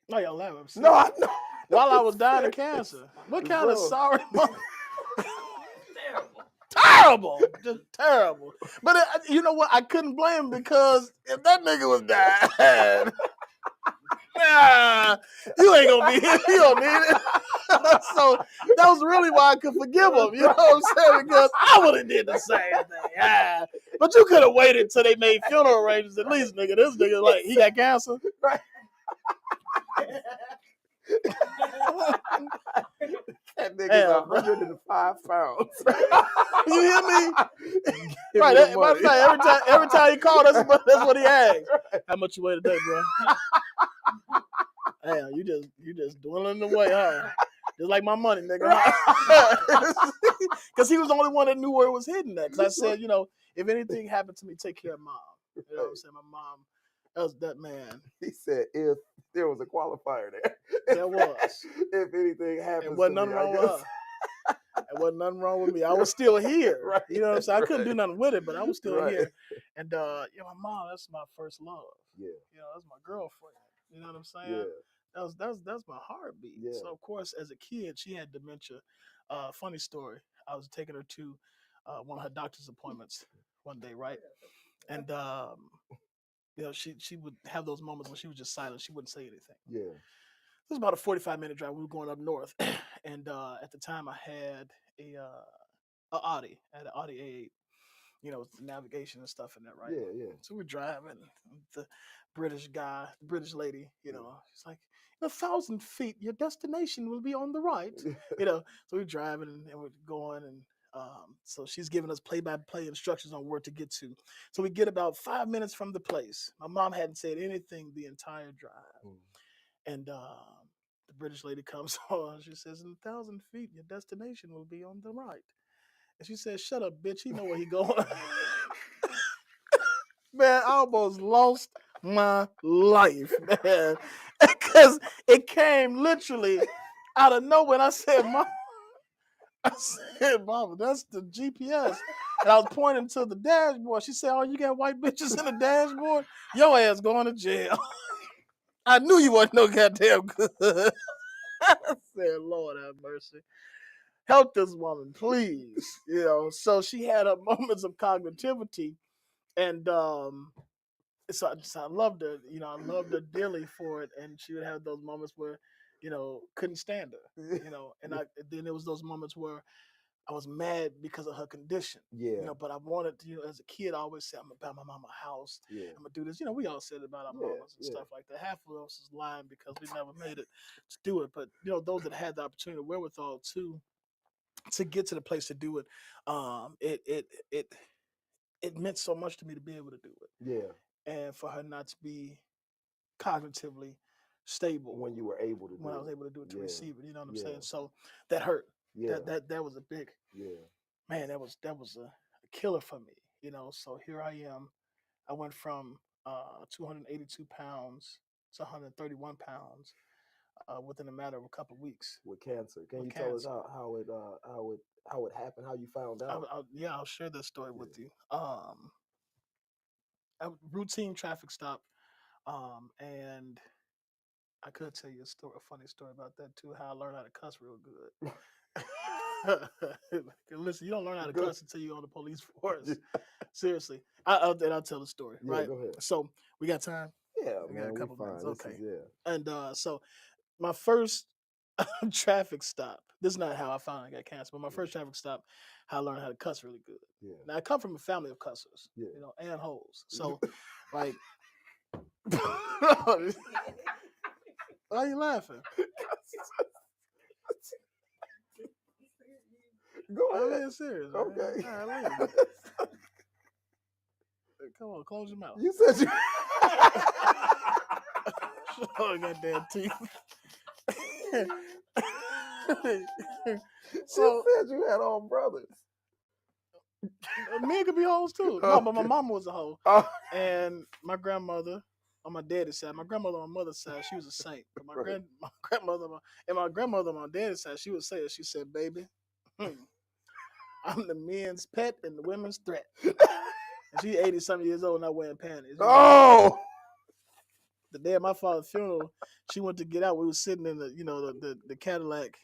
No, y'all laughing.
No, I know.
While I was dying of cancer. What kind of sorry mother? Terrible. Just terrible. But you know what? I couldn't blame him because if that nigga was dying, nah, you ain't gonna be here. You don't need it. So that was really why I could forgive him. You know what I'm saying? Because I would have did the same thing. But you could have waited till they made funeral arrangements. At least, nigga, this nigga like he got cancer.
Right. That nigga's 105 pounds.
You hear me? Right. Matter of fact, every time he called, that's what he asked. How much you weigh today, bro? Damn, you just dwindling away, huh? Just like my money, nigga. Because he was the only one that knew where it was hidden at. Because I said, you know, if anything happened to me, take care of mom. You know what I'm saying? My mom, that was that man.
He said if there was a qualifier there.
There was.
If anything happens,
there wasn't nothing wrong with her. There wasn't nothing wrong with me. I was still here. Right. You know what I'm saying? I couldn't do nothing with it, but I was still here. And my mom, that's my first love. Yeah. You know, that's my girlfriend. You know what I'm saying? Yeah. That's my heartbeat. Yeah. So of course, as a kid, she had dementia. Funny story. I was taking her to one of her doctor's appointments one day, right? And you know, she would have those moments when she was just silent. She wouldn't say anything. Yeah. It was about a 45-minute drive. We were going up north, and at the time I had a Audi. I had an Audi A8. You know, navigation and stuff in that, right? Yeah, yeah. So we're driving. The British lady, you know, she's like, 1,000 feet, your destination will be on the right. You know, so we're driving and we're going, and so she's giving us play-by-play instructions on where to get to. So we get about 5 minutes from the place. My mom hadn't said anything the entire drive. And the British lady comes on. She says, in 1,000 feet, your destination will be on the right. And she says, shut up, bitch. He know where he going. Man, I almost lost my life, man. Because it came literally out of nowhere. And I said, Mama, that's the GPS. And I was pointing to the dashboard. She said, oh, you got white bitches in the dashboard? Your ass going to jail. I knew you wasn't no goddamn good. I said, Lord have mercy. Help this woman, please. You know, so she had her moments of cognitivity. And so I loved her. You know, I loved her dearly for it. And she would have those moments where, you know, couldn't stand her. You know, and then there was those moments where I was mad because of her condition. Yeah. You know, but I wanted to, you know, as a kid, I always said, I'm gonna buy my mama a house. Yeah. I'm gonna do this. You know, we all said about our mamas and stuff like that. Half of us is lying because we never made it to do it. But, you know, those that had the opportunity, wherewithal to get to the place to do it, it meant so much to me to be able to do it. Yeah. And for her not to be cognitively stable
when you were able to
I was able to do it, to receive it. You know what I'm saying? So that hurt. Yeah. That was a big, man, that was a killer for me. You know, so here I am. I went from 282 pounds to 131 pounds within a matter of a couple of weeks.
With cancer. Can you tell us how it happened, how you found out?
I'll share that story with you. A routine traffic stop, and I could tell you a funny story about that too. How I learned how to cuss real good. Listen, you don't learn how to cuss until you're on the police force. Seriously, I'll tell the story.
Yeah,
right.
go ahead.
So we got time.
Yeah,
We
man,
got a
we
couple
fine.
minutes.
This
Okay.
is, yeah.
And so my first traffic stop. This is not how I found I got cancer, but my first traffic stop, how I learned how to cuss really good.
Yeah.
Now I come from a family of cussers,
Yeah.
you know, and hoes. So, like, why are you laughing?
Go
I'm
ahead.
being serious.
Okay.
Man. All right, leave. Come on, close your mouth.
You said you.
Oh, goddamn teeth.
So you said you had all brothers.
Men could be hoes too. No, but my mama was a hoe.
Oh.
And my grandmother on my daddy's side, my grandmother on my mother's side, she was a saint. But my grandmother on my daddy's side, she would say it. She said, "Baby, I'm the men's pet and the women's threat." And she 80-something years old, not wearing panties.
Oh.
The day of my father's funeral, she went to get out. We were sitting in the Cadillac,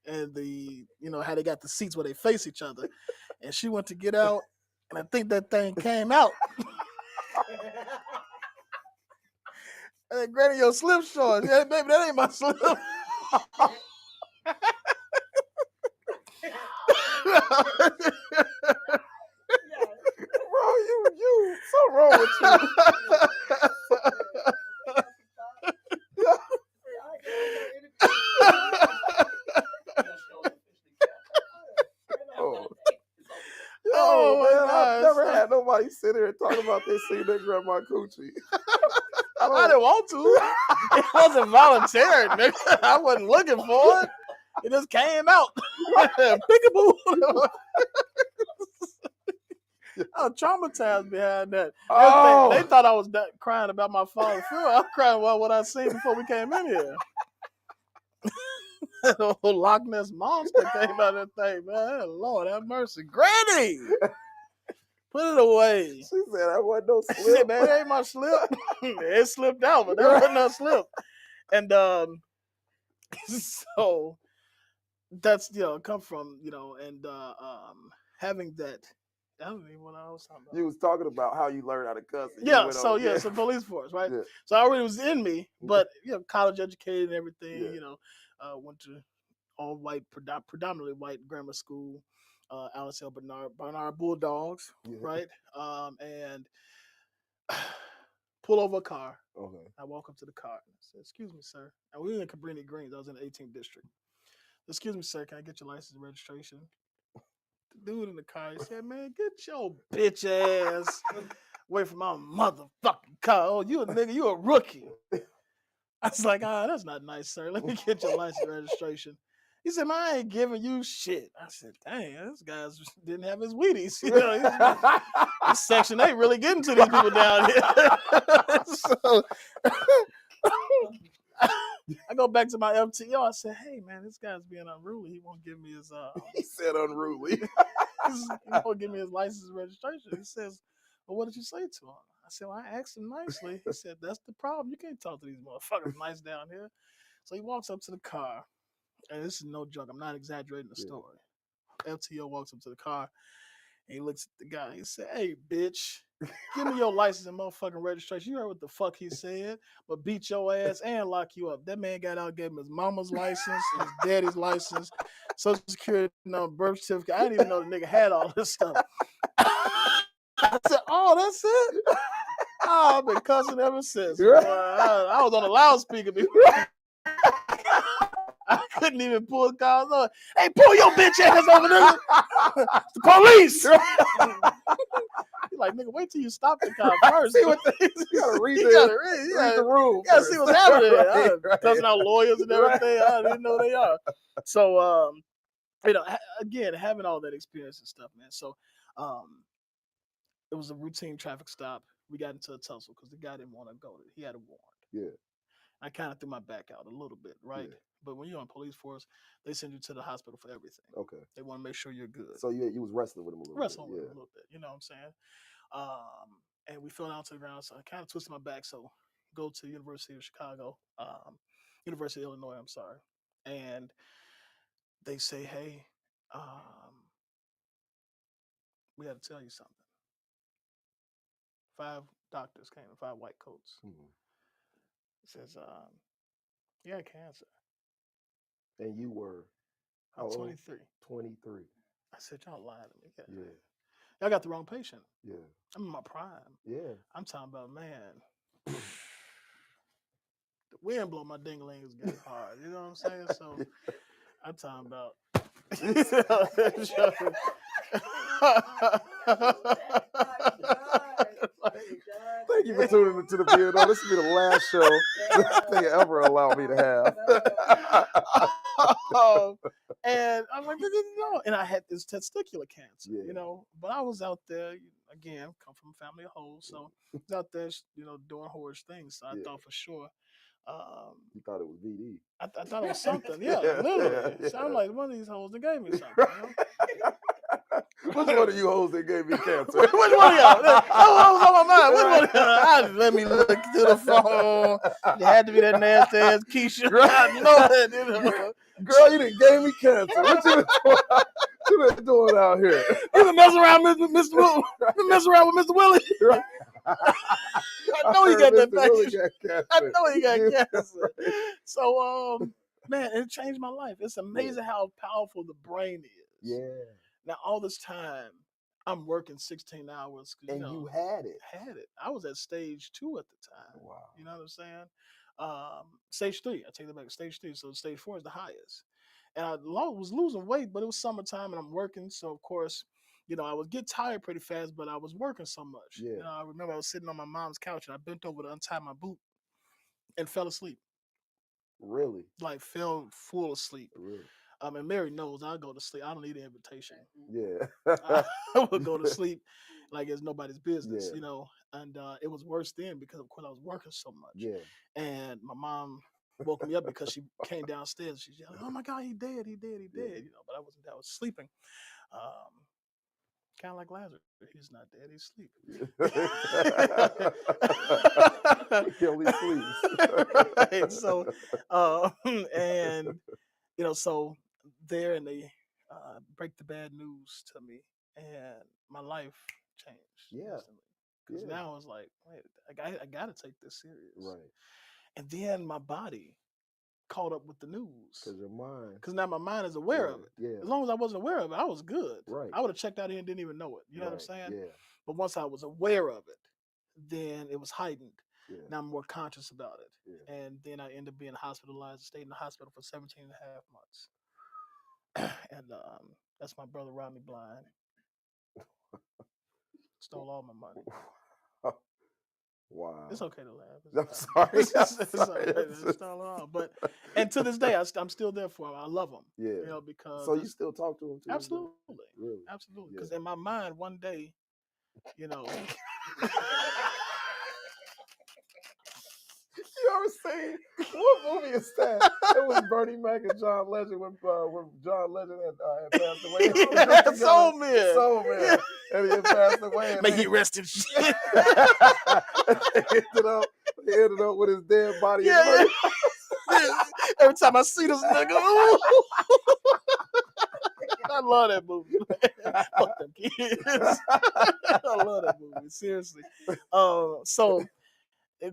and how they got the seats where they face each other, and she went to get out, and I think that thing came out. Hey, Granny, your slip shorts. Yeah, baby, that ain't my slip.
Bro, you, something wrong with you. Oh man, I've never had nobody sit here and talk about they seen their grandma coochie.
I didn't want to. It wasn't voluntary, nigga. I wasn't looking for it. It just came out. Peekaboo. I was traumatized behind that.
Oh.
They thought I was crying about my father's funeral. I was crying about what I seen before we came in here. That old Loch Ness monster came out of that thing, man. Lord have mercy. Granny! Put it away.
She said that wasn't no slip.
She said, man, that ain't my slip. It slipped out, but that wasn't no slip. And so that's come from, and having that. I don't even know what I was talking about.
You was talking about how you learned how to cuss.
So police force, right? Yeah. So I already was in me, but college educated and everything, went to all white, predominantly white grammar school, Alice L. Bernard Bulldogs, right? And pull over a car.
Okay.
I walk up to the car and I said, "Excuse me, sir." And we were in Cabrini Greens. I was in the 18th district. "Excuse me, sir, can I get your license and registration?" The dude in the car, he said, "Man, get your bitch ass away from my motherfucking car. Oh, you a nigga, you a rookie." I was like, that's not nice, sir. Let me get your license and registration. He said, "Man, I ain't giving you shit." I said, "Dang, this guy didn't have his Wheaties." This Section 8 really getting to these people down here. So I go back to my FTO. I said, "Hey, man, this guy's being unruly. He won't give me his
He said unruly.
He won't give me his license and registration." He says, "Well, what did you say to him?" I said, "Well, I asked him nicely." He said, "That's the problem. You can't talk to these motherfuckers nice down here." So he walks up to the car, and this is no joke. I'm not exaggerating the story. FTO walks up to the car, and he looks at the guy. He said, "Hey, bitch, give me your license and motherfucking registration." You heard what the fuck he said, but beat your ass and lock you up. That man got out, gave him his mama's license, his daddy's license, Social Security number, birth certificate. I didn't even know the nigga had all this stuff. I said, "Oh, that's it?" Oh, I've been cussing ever since. Boy, I was on the loudspeaker before. I couldn't even pull the cars on. "Hey, pull your bitch ass over there. It's the police." He's like, "Nigga, wait till you stop the car first."
See what you gotta read the room.
You gotta see what's happening.
Right.
Cussing out lawyers and everything. I didn't know they are. So, again, having all that experience and stuff, man. So, it was a routine traffic stop. We got into a tussle because the guy didn't want to go. He had a warrant.
Yeah.
I kind of threw my back out a little bit, right?
Yeah.
But when you're on police force, they send you to the hospital for everything.
Okay.
They want to make sure you're good.
So you was wrestling with him a little bit.
With him a little bit. You know what I'm saying? And we fell down to the ground, so I kind of twisted my back. So go to the University of Chicago. University of Illinois, I'm sorry. And they say, hey, we got to tell you something. 5 doctors came, 5 white coats. It says, you had cancer.
And you were?
I'm 23.
23.
I said, y'all lying to me.
Yeah.
Y'all got the wrong patient.
Yeah.
I'm in my prime.
Yeah.
I'm talking about, man, the wind blow my dinglings getting hard. You know what I'm saying? So I'm talking about.
Thank you for tuning into the VNO. This will be the last show they ever allow me to have.
And I'm like, no. And I had this testicular cancer, you know. But I was out there, again, come from a family of hoes, so I was out there, doing horse things. So I thought for sure.
You thought it was VD.
I thought it was something, literally. So I'm like, one of these hoes that gave me something,
Which one of you hoes that gave me cancer?
Which one of y'all? That was on my mind. Which one of y'all? Let me look through the phone. It had to be that nasty ass Keisha. I know that.
Girl, you didn't gave me cancer. What you been doing out here?
You been messing around with Mr. Willie. Been messing around with Mr. Willie. I know he got that thing. I know he got cancer. So, man, it changed my life. It's amazing how powerful the brain is.
Yeah.
Now, all this time, I'm working 16 hours.
And you had it.
Had it. I was at stage 2 at the time.
Wow.
You know what I'm saying? Stage 3. I take that back. Stage 3. So stage 4 is the highest. And I was losing weight, but it was summertime and I'm working. So, of course, I would get tired pretty fast, but I was working so much.
Yeah.
I remember I was sitting on my mom's couch and I bent over to untie my boot and fell asleep.
Really?
Like, fell full asleep.
Really?
And Mary knows I go to sleep. I don't need an invitation.
Yeah.
I would go to sleep like it's nobody's business,
Yeah.
And it was worse then because, of course, I was working so much.
Yeah.
And my mom woke me up because she came downstairs. She's like, "Oh my God, he dead, he dead, he dead." But I wasn't. I was sleeping. Kind of like Lazarus. He's not dead. He's sleeping.
He only sleeps.
Right. So, and so there, and they break the bad news to me, and my life changed.
Yeah.
Because now it's like, wait, I got to take this serious.
Right.
And then my body caught up with the news.
Because your mind.
Because now my mind is aware of it.
Yeah.
As long as I wasn't aware of it, I was good.
Right.
I would have checked out here and didn't even know it. You know what I'm saying?
Yeah.
But once I was aware of it, then it was heightened.
Yeah.
Now I'm more conscious about it.
Yeah.
And then I ended up being hospitalized, stayed in the hospital for 17 and a half months. And that's my brother robbed me blind. Stole all my money.
Wow.
It's okay to laugh.
I'm sorry.
It's okay to stole it all. But and to this day, I'm still there for him. I love him.
Yeah.
Because
so you still talk to him too?
Absolutely.
Really?
Absolutely. Because in my mind, one day, You
ever seen what movie is that? It was Bernie Mac and John Legend when John Legend had passed away.
Soul Man.
Soul Man. And he had passed away.
May he rest in shit.
He ended up with his dead body.
Yeah. Every time I see this nigga, ooh. I love that movie. Fuck them kids. I love that movie. Seriously. So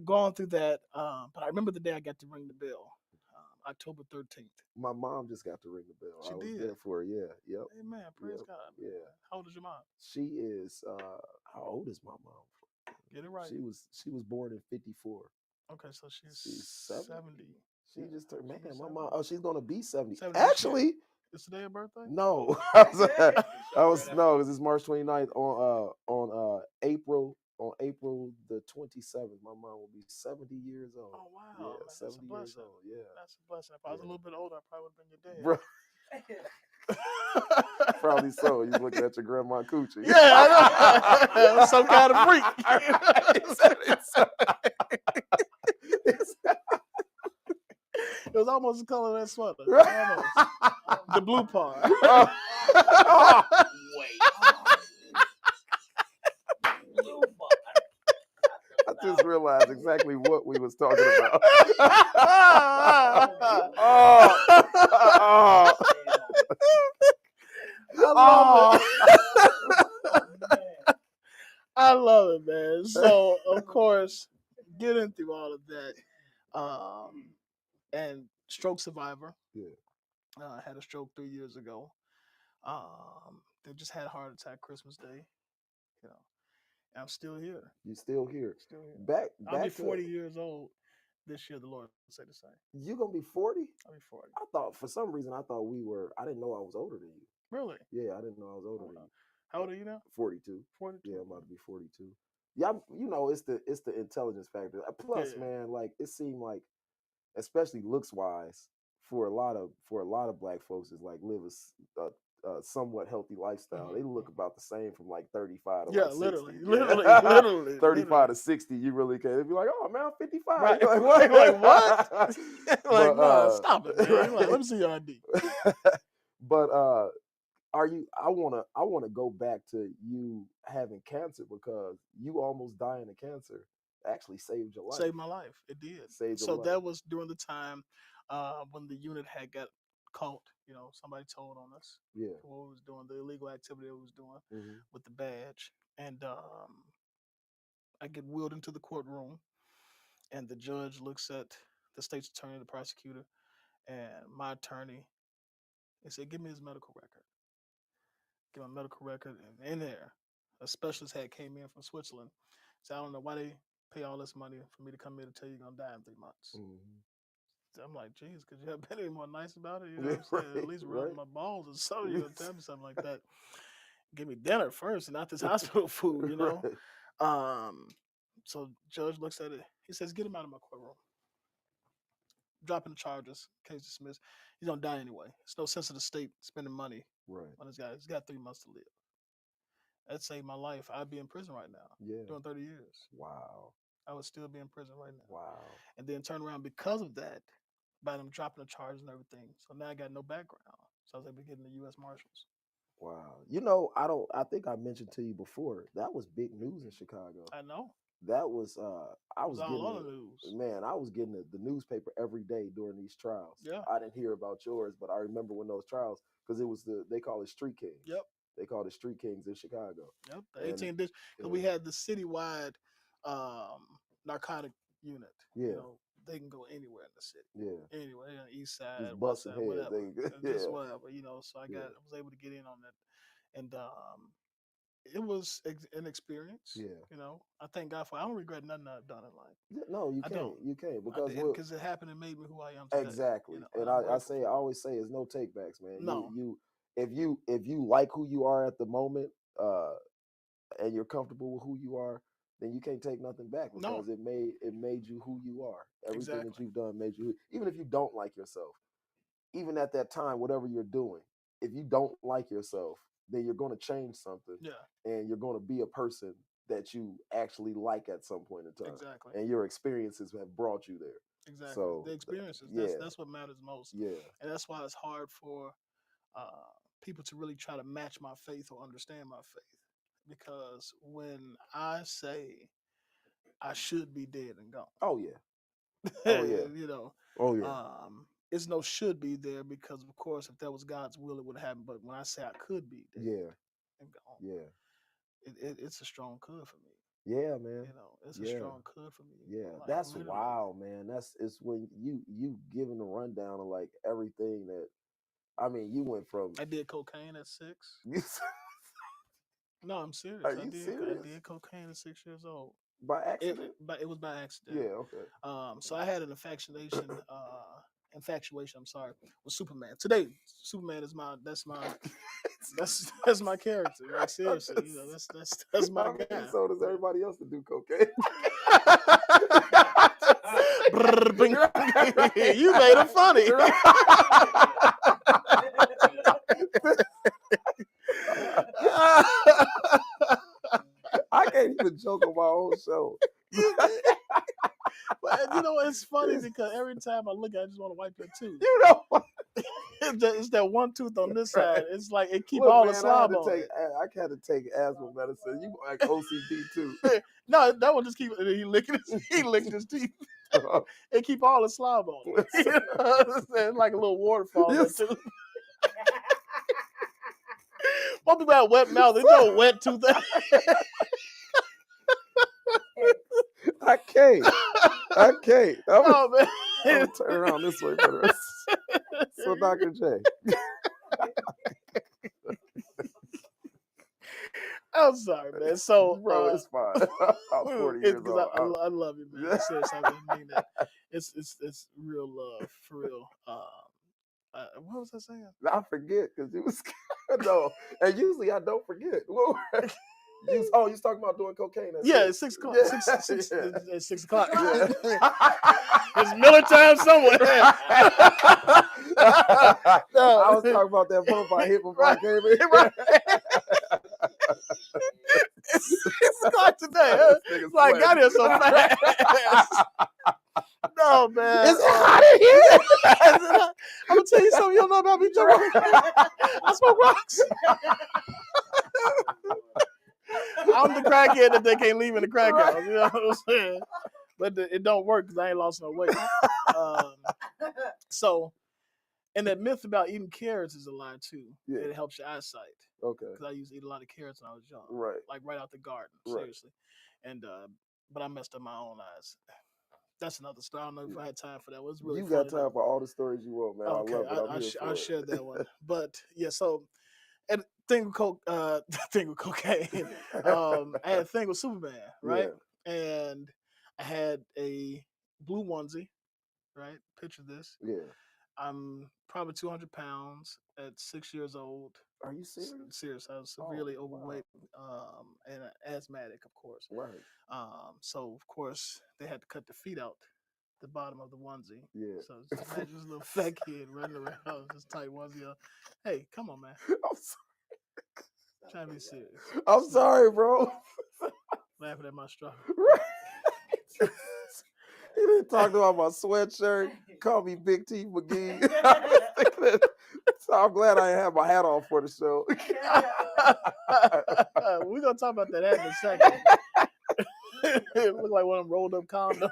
going through that, but I remember the day I got to ring the bell, October 13th.
My mom just got to ring the bell.
She
I was
did.
there for her. Yeah. Yep.
Amen. Praise
Yep.
God.
Yeah.
How old is your mom?
She is. How old is my mom?
Get it right.
She was born in 54.
Okay, so she's
70.
70.
She just turned. Man,
She's
my
70.
mom. Oh, she's gonna be 70.
70.
Actually.
Is today her birthday?
No, I was no. It's March 29th on April the 27th. My mom will be 70 years old.
Oh wow,
yeah,
man,
70 years old. Yeah,
that's a blessing. If I was a little bit older, I probably would have been your dad.
Bro. Probably so. You looking at your grandma coochie.
Yeah, I know. Some kind of freak. It was almost the color of that sweater. Almost. The blue part.
just realized exactly what we was talking about.
I love it, man. So, of course, getting through all of that, and stroke survivor.
Yeah.
Had a stroke 3 years ago. They just had a heart attack Christmas Day. You know, and I'm still here.
You still here?
Still here.
Back
I'll be
to
40 years old this year. The Lord said the same.
You gonna be 40?
I'll be 40.
I thought for some reason I didn't know I was older than you.
Really?
Yeah, I didn't know I was older than you.
How old are you now?
42.
42.
Yeah, I'm about to be 42. Yeah, it's the intelligence factor. Plus, man, like it seemed like, especially looks wise, for a lot of black folks, is like live a somewhat healthy lifestyle. They look about the same from like 35 to like 60.
Literally.
35 to 60, you really can't. They'd be like, oh man, I'm 55.
Right.
You're like, what?
Like what? Like, no, stop it, man.
Right.
Like, let me see your ID.
But I wanna go back to you having cancer, because you almost dying of cancer actually saved your life.
Saved my life. It did.
Saved your
so
life.
that was during the time when the unit had got caught. Somebody told on us.
Yeah.
For what we was doing, the illegal activity we was doing with the badge. And I get wheeled into the courtroom, and the judge looks at the state's attorney, the prosecutor, and my attorney. He said, give me his medical record. Give my medical record. And in there, a specialist had came in from Switzerland. So I don't know why they pay all this money for me to come here to tell you you're going to die in 3 months. So I'm like, geez, could you have been any more nice about it? You know what I'm saying?
Right,
At least rub
right.
my balls or something. Tell me something like that. Give me dinner first and not this hospital food,
Right.
So judge looks at it. He says, get him out of my courtroom. Dropping the charges, case dismissed. He's gonna die anyway. It's no sense of the state spending money on this guy. He's got 3 months to live. That saved my life. I'd be in prison right now.
Yeah.
Doing 30 years.
Wow.
I would still be in prison right now.
Wow.
And then turn around because of that, by them dropping the charges and everything. So now I got no background. So I was able to get in the U.S. Marshals.
Wow. I think I mentioned to you before, that was big news in Chicago.
I know.
That was I was
all on
getting
the news.
Man, I was getting the newspaper every day during these trials.
Yeah.
I didn't hear about yours, but I remember when those trials, because it was they call it Street Kings.
Yep.
They called it Street Kings in Chicago.
Yep. The 18 district. Because we had the citywide narcotic unit.
Yeah.
They can go anywhere in the city.
Yeah.
Anywhere, on the east side,
Just
west
busting
side,
heads.
whatever. Just whatever, So I was able to get in on that. And it was an experience.
Yeah.
I thank God for it. I don't regret nothing I've done in life.
Yeah, no, you can't.
Don't.
You can't,
because it happened and made me who I am today.
Exactly. And I always say it's no takebacks, man.
No.
If you like who you are at the moment, and you're comfortable with who you are, then you can't take nothing back, because it made you who you are. Everything that you've done made you. Even if you don't like yourself, even at that time, whatever you're doing, if you don't like yourself, then you're going to change something.
Yeah. And
you're going to be a person that you actually like at some point in time.
Exactly.
And your experiences have brought you there.
Exactly.
So
the experiences. That's what matters most.
Yeah.
And that's why it's hard for people to really try to match my faith or understand my faith. Because when I say I should be dead and gone.
Oh yeah. Oh yeah. Oh yeah.
It's no should be there, because of course if that was God's will it would happen. But when I say I could be dead and gone. Yeah. It's a strong could for me.
Yeah, man.
It's a strong could for me.
Yeah. That's wild, man. It's when you giving a rundown of like everything that, I mean, you went from.
I did cocaine at 6. No, I'm serious.
Are you serious?
I did cocaine at 6 years old.
By accident?
It was by accident.
Yeah, okay.
So I had an infatuation, with Superman. Today, Superman is that's my character. Like seriously, that's my guy.
So does everybody else to do cocaine.
You made it funny.
I can't even joke on my own show.
But it's funny because every time I look at it, I just want to wipe your tooth.
You know what?
It's that one tooth on this
Right.
side. It's like it keep
Look,
all
man,
the slob on it.
I had to take asthma medicine. You like OCD too.
No, that one just keep. He licked his teeth. It keep all the slob on it. You know what I'm saying? It's like a little waterfall.
Yes.
That tooth. Most people have wet mouth. They know wet tooth.
I can't.
Oh man.
I'm gonna turn around this way for the rest. So Dr. J.
I'm sorry, man. So,
bro, it's fine. I'm 40 years old.
I love you, man. Seriously, I mean that. It's real love, for real. What was I saying?
I forget because you was no, and usually I don't forget. You was talking about doing cocaine.
Yeah, it's 6 o'clock.
Yeah.
It's 6 o'clock.
Yeah.
It's Miller time somewhere.
I was talking about that pump I hit before I came in.
Right. It's 6 o'clock today. Huh? It's like, got here so fast. No, man.
It's hot in here.
I'm gonna tell you something you don't know about me, Joe. I smoke rocks. I'm the crackhead that they can't leave in the crack house. You know what I'm saying? But it don't work because I ain't lost no weight. So, and that myth about eating carrots is a lie too.
Yeah.
It helps your eyesight.
Okay.
Because I used to eat a lot of carrots when I was young.
Right.
Like right out the garden,
Right.
seriously. And but I messed up my own eyes. That's another story. I don't know if I had time for that. It was really
You
funny,
got time for all the stories you want, man.
Okay,
I love it.
I'll share that one. But yeah, so and thing with cocaine. I had a thing with Superman, right?
Yeah.
And I had a blue onesie, right? Picture this.
Yeah.
I'm probably 200 pounds at 6 years old.
Are you serious?
Serious. I was severely overweight, and asthmatic, of course.
Right.
So of course they had to cut the feet out, the bottom of the onesie.
Yeah.
So just imagine this little fat kid running around, this tight onesie on. Hey, come on, man.
I'm sorry.
Trying to be serious.
I'm sorry, bro.
Laughing at my struggle.
Right. He didn't talk about my sweatshirt. Call me Big T McGee. So I'm glad I have my hat on for the show.
We're gonna talk about that hat in a second. It look like one of them rolled up condoms.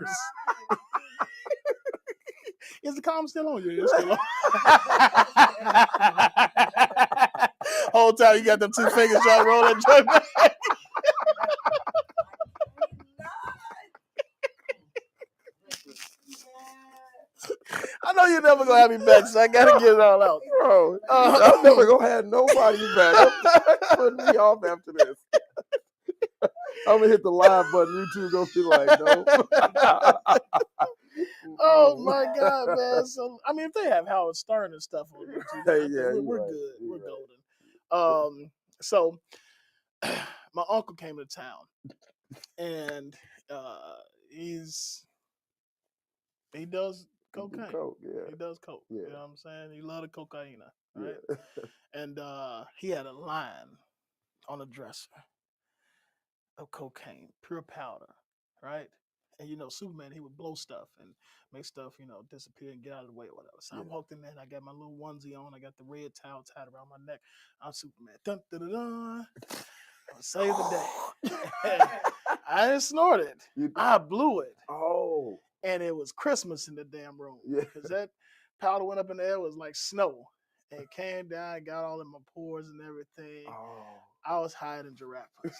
Is the condom still on you? It's still on. Whole time you got them two fingers trying to roll that joint back. I know you're never gonna have me back, so I gotta get it all out.
Bro, I'm never gonna have nobody back. I'm putting me off after this. I'm gonna hit the live button. You two gonna be like, no.
Oh my God, man! So I mean, if they have Howard Stern and stuff on YouTube, we're
right.
good. We're
right.
golden. So my uncle came to town, and he does cocaine.
Coke, yeah.
He does coke.
Yeah.
You know what I'm saying? He loved the cocaine, right?
Yeah.
And he had a line on a dresser of cocaine, pure powder, right? And you know, Superman, he would blow stuff and make stuff, disappear and get out of the way or whatever. So I walked in there and I got my little onesie on. I got the red towel tied around my neck. I'm Superman. Dun, dun, dun, dun. Save the day. I didn't snort it. I blew it.
Oh.
And it was Christmas in the damn room.
Yeah.
Because that powder went up in the air, it was like snow. And it came down, got all in my pores and everything.
Oh.
I was higher than giraffes.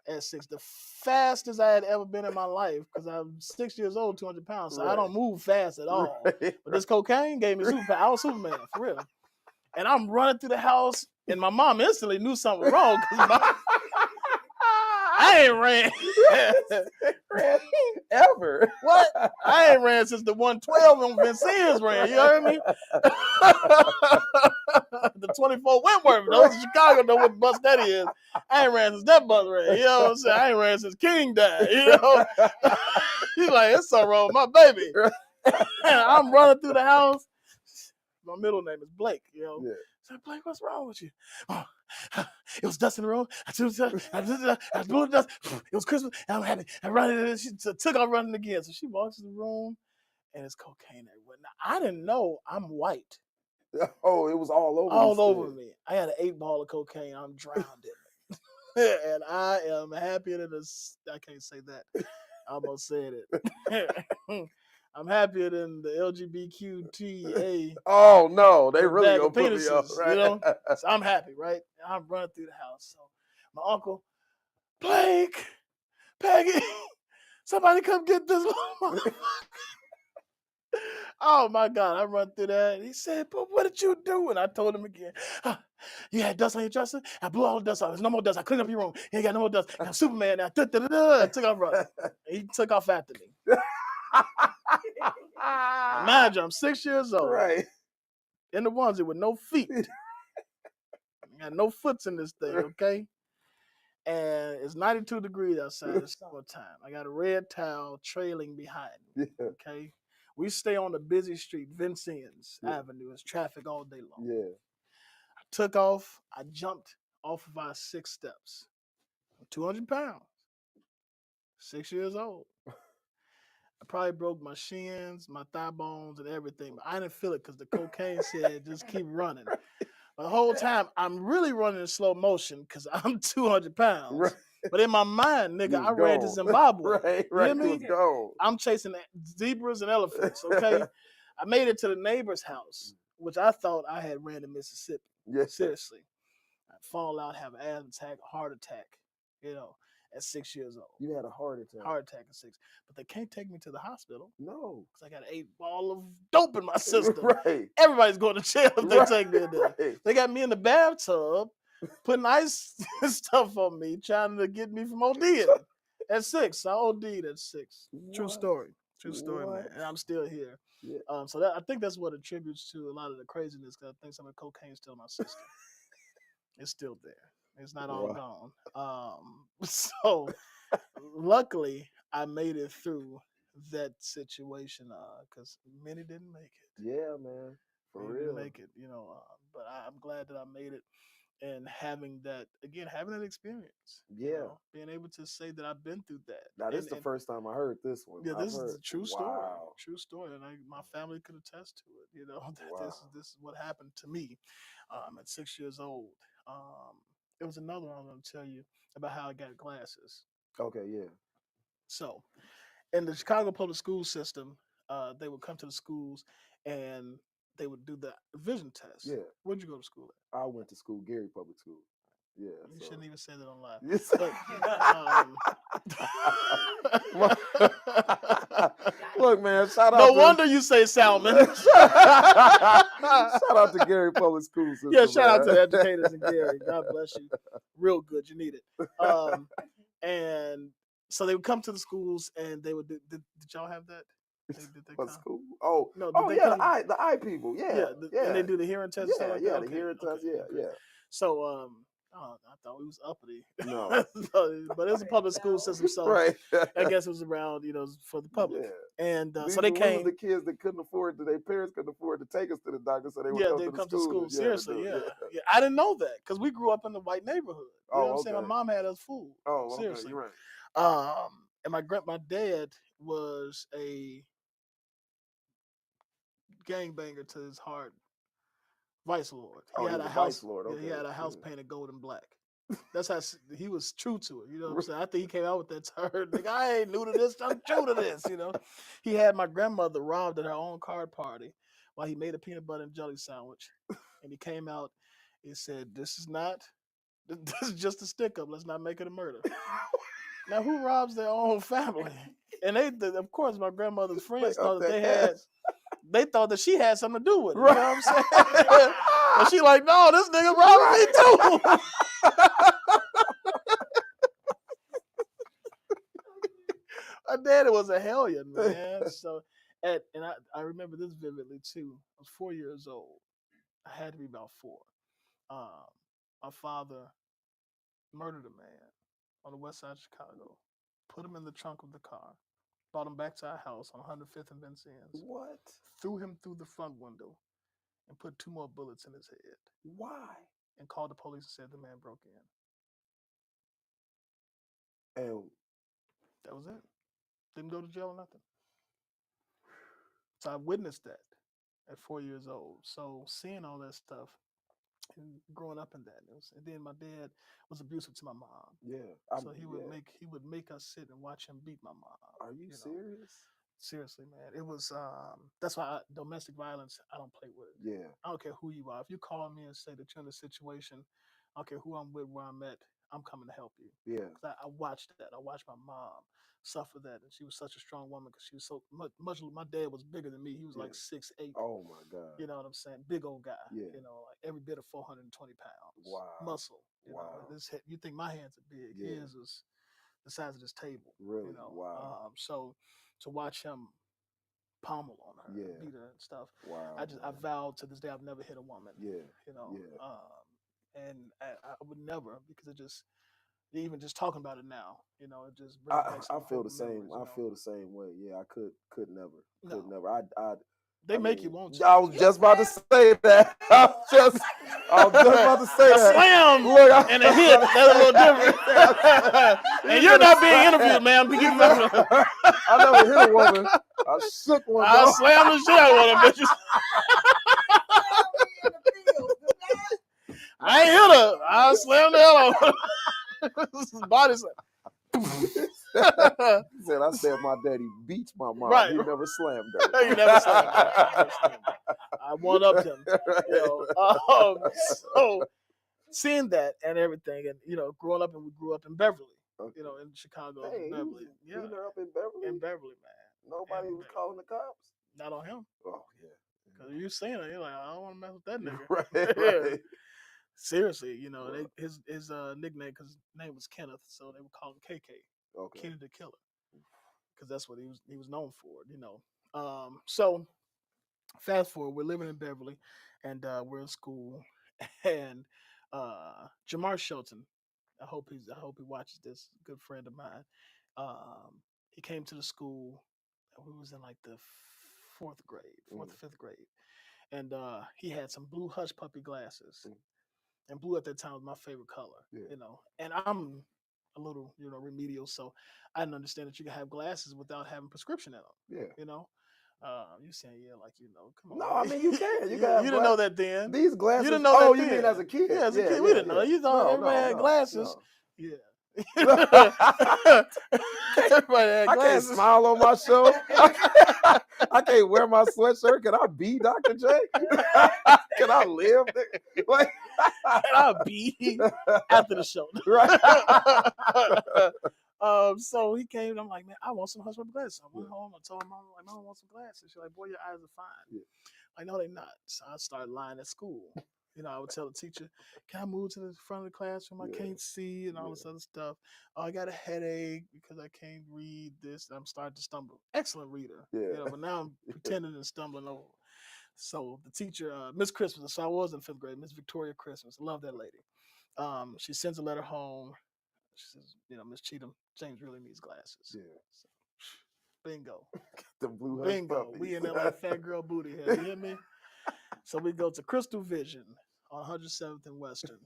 At 6, the fastest I had ever been in my life, because I'm 6 years old, 200 pounds, so I don't move fast at all. But this cocaine gave me superpower. I was Superman, for real. And I'm running through the house, and my mom instantly knew something was wrong, because I ain't ran
ever.
What? I ain't ran since the 112 on Vincennes ran. You heard me? The 24 Wentworth. Those in Chicago know what bus that is. I ain't ran since that bus ran. You know what I'm saying? I ain't ran since King died. You know? He's like, it's so wrong, my baby. I'm running through the house. My middle name is Blake. You know.
Yeah.
So Blake, what's wrong with you? Oh, it was dust in the room. I blew the dust. It was Christmas. I'm happy. I ran it. She took off running again. So she walks in the room, and it's cocaine everywhere. Now I didn't know I'm white.
Oh, it was all over.
All over me. I had an 8-ball of cocaine. I'm drowned in it. And I am happier than I can't say that. I almost said it. I'm happier than the LGBTQTA.
Oh no, they
The
really
bag
gonna
of
put me up,
penises,
right?
you know. So I'm happy, right? And I'm running through the house. So my uncle, Blake, Peggy, somebody come get this little motherfucker. Oh my God, I run through that. He said, but what did you do? And I told him again, you had dust on your dresser? I blew all the dust off. There's no more dust. I cleaned up your room. You ain't got no more dust. I'm Superman now. I took off running. He took off after me. Now, mind you, I'm 6 years old.
Right.
In the onesie with no feet. Got no foots in this thing, okay? And it's 92 degrees outside. It's summertime. I got a red towel trailing behind me, okay? We stay on the busy street, Vincennes Avenue. It's traffic all day long.
Yeah.
I took off. I jumped off of our 6 steps. I'm 200 pounds. 6 years old. I probably broke my shins, my thigh bones, and everything. But I didn't feel it because the cocaine said just keep running. The whole time, I'm really running in slow motion because I'm 200 pounds.
Right.
But in my mind, nigga, I ran to
gone.
Zimbabwe.
Right,
You hear
right.
me?
Was gone.
I'm chasing zebras and elephants, okay? I made it to the neighbor's house, which I thought I had ran to Mississippi.
Yeah.
Seriously. I'd fall out, have an asthma attack, a heart attack, you know, at 6 years old.
You had a heart attack.
Heart attack at 6. But they can't take me to the hospital
No.
because I got an 8-ball of dope in my system.
Right.
Everybody's going to jail if they take me in there.
Right.
They got me in the bathtub, putting ice stuff on me, trying to get me from ODing. At 6, I OD'd at 6. True
What?
story. True story, man.
What?
And I'm still here.
Yeah.
So I think that's what attributes to a lot of the craziness, because I think some of the cocaine's still in my system. It's still there. It's not all gone. So luckily, I made it through that situation because many didn't make it.
Yeah, man. For
Many
real.
didn't make it, you know. But I'm glad that I made it, and having that experience.
Yeah.
You know, being able to say that I've been through that.
Now this is the first time I heard this one.
Yeah, this is a true story.
Wow.
True story, and my family could attest to it. You know, that
Wow.
this is what happened to me at 6 years old. It was another one I'm going to tell you about how I got glasses.
Okay, yeah.
So, in the Chicago public school system, they would come to the schools and they would do the vision test.
Yeah.
Where'd you go to school at?
I went to school, Gary Public School. Yeah.
You shouldn't even say that on live.
Yes. Look, man, shout out.
No wonder you say Salmon.
Shout out to Gary Public School system.
Yeah, shout out to
man.
the educators in Gary. God bless you. Real good. You need it. And so they would come to the schools and they would do. Did y'all have that? Did they
What
come?
school? Oh,
No,
oh
they
yeah,
come-
the eye people. Yeah, yeah.
And they do the hearing test. and
Yeah,
stuff like
yeah,
that?
the
Okay,
hearing test.
okay,
Yeah,
okay.
yeah.
So I thought we was uppity.
No.
But it was a public school system, so
Right.
I guess it was around, for the public.
Yeah.
And
These
so they
were
came.
the kids that couldn't afford their parents couldn't afford to take us to the doctor, so they would
They
come to school.
Seriously,
to do it.
yeah. I didn't know that because we grew up in the white neighborhood. You know what I'm saying? My
okay.
mom had us fooled.
Oh, okay,
Seriously.
you're right.
And my dad was a gangbanger to his heart, vice lord. He
Oh,
had
he
a
was a
house.
vice lord,
He
okay,
had a house
yeah.
painted gold and black. That's how he was true to it. You know what I'm saying? I think he came out with that term. Like, I ain't new to this. I'm true to this. You know, he had my grandmother robbed at her own card party while he made a peanut butter and jelly sandwich, and he came out. He said, "This is just a stick up. Let's not make it a murder." Now, who robs their own family? And of course, my grandmother's friends thought that they thought that she had something to do with it.
Right.
You know what I'm saying? And she like, no, this nigga robbing me too. My daddy was a hellion, man. So, and I remember this vividly too. I was 4 years old. I had to be about 4. My father murdered a man on the west side of Chicago, put him in the trunk of the car, brought him back to our house on 105th and Vincennes,
What?
threw him through the front window, and put 2 more bullets in his head.
Why?
And called the police and said the man broke in.
And
That was it. Didn't go to jail or nothing. So I witnessed that. at 4 years old. So seeing all that stuff and growing up in that, and then my dad was abusive to my mom.
Yeah.
So he would make us sit and watch him beat my mom.
Are you
know.
serious?
Seriously, man. It was that's why domestic violence, I don't play with it.
Yeah.
I don't care who you are. If you call me and say that you're in a situation, I don't care who I'm with, where I'm at, I'm coming to help you.
Yeah.
'Cause I watched that. I watched my mom suffer that, and she was such a strong woman because she was so much. My dad was bigger than me. He was
Yeah.
like 6'8".
Oh my God.
You know what I'm saying? Big old guy.
Yeah.
You know, like every bit of 420 pounds.
Wow.
Muscle. You
Wow.
know, you think my hands are big?
Yeah.
His was the size of this table.
Really?
You know.
Wow.
So to watch him pommel on her,
Yeah.
beat her and stuff.
Wow.
I vowed to this day I've never hit a woman.
Yeah.
You know.
Yeah.
And I would never, because it just, even just talking about it now, you know, it just brings back some
I feel the
horrible
same.
memories, you
I
know?
feel the same way. Yeah, I could never.
No.
Could never.
They
I
make
mean,
you want to.
I was just about to say that. I was just about to say
A
that.
slam
Look,
and a hit, that's a little different. And you're not being interviewed, man.
I never hit a woman. I shook one.
I slammed the shit out of one of them bitches. I ain't hit her. I slammed the hell out of her. His body slam.
He said, I said my daddy beats my mom.
Right.
He never slammed her.
He never slammed her. I one-upped him. You know? So seeing that and everything, and you know, growing up, and we grew up in Beverly.
Okay.
You know, in Chicago,
Hey,
Beverly. Yeah,
beating her up in Beverly?
in Beverly, man.
Nobody was calling the cops?
Not on him.
Oh, yeah.
Because you seen it, you're like, I don't want to mess with that nigga.
Right.
Seriously, you know, his nickname, because his name was Kenneth, so they would call him KK,
Okay.
Kenny the Killer, because that's what he was known for, you know. So fast forward, we're living in Beverly, and we're in school, and Jamar Shelton, I hope he watches this. Good friend of mine. He came to the school. We was in like the fourth, fifth grade, and he had some blue hush puppy glasses, and blue at that time was my favorite color.
Yeah.
You know, and I'm a little, you know, remedial, so I didn't understand that you can have glasses without having prescription in them.
Yeah.
You know. You saying like, you know, come on.
No, I mean you can. You
didn't know that then.
These glasses.
You didn't know that
oh,
then.
you mean as a kid?
Yeah, as a kid, we didn't know. You thought everybody had glasses.
No.
Yeah. Everybody had
I can't
glasses.
smile on my show. I can't wear my sweatshirt. Can I be Dr. J? Can I live there? Like,
Can I be after the show?
Right.
So he came and I'm like, man, I want some hush puppy glasses. I went home. I told my mom, like, Mom, I want some glasses. She's like, boy, your eyes are fine.
Yeah.
Like, no, they're not. So I started lying at school. You know, I would tell the teacher, can I move to the front of the classroom? I can't see and all this other stuff. Oh, I got a headache because I can't read this. And I'm starting to stumble. Excellent reader.
Yeah.
You know, but now I'm pretending and stumbling over. So the teacher, Miss Christmas, so I was in fifth grade, Miss Victoria Christmas. I love that lady. She sends a letter home. She says, you know, Miss Cheatham, James really needs glasses.
Yeah.
So, bingo.
The blue hush
Bingo.
puppies.
We in there like fat girl booty head. You hear me? So we go to Crystal Vision on 107th and Western.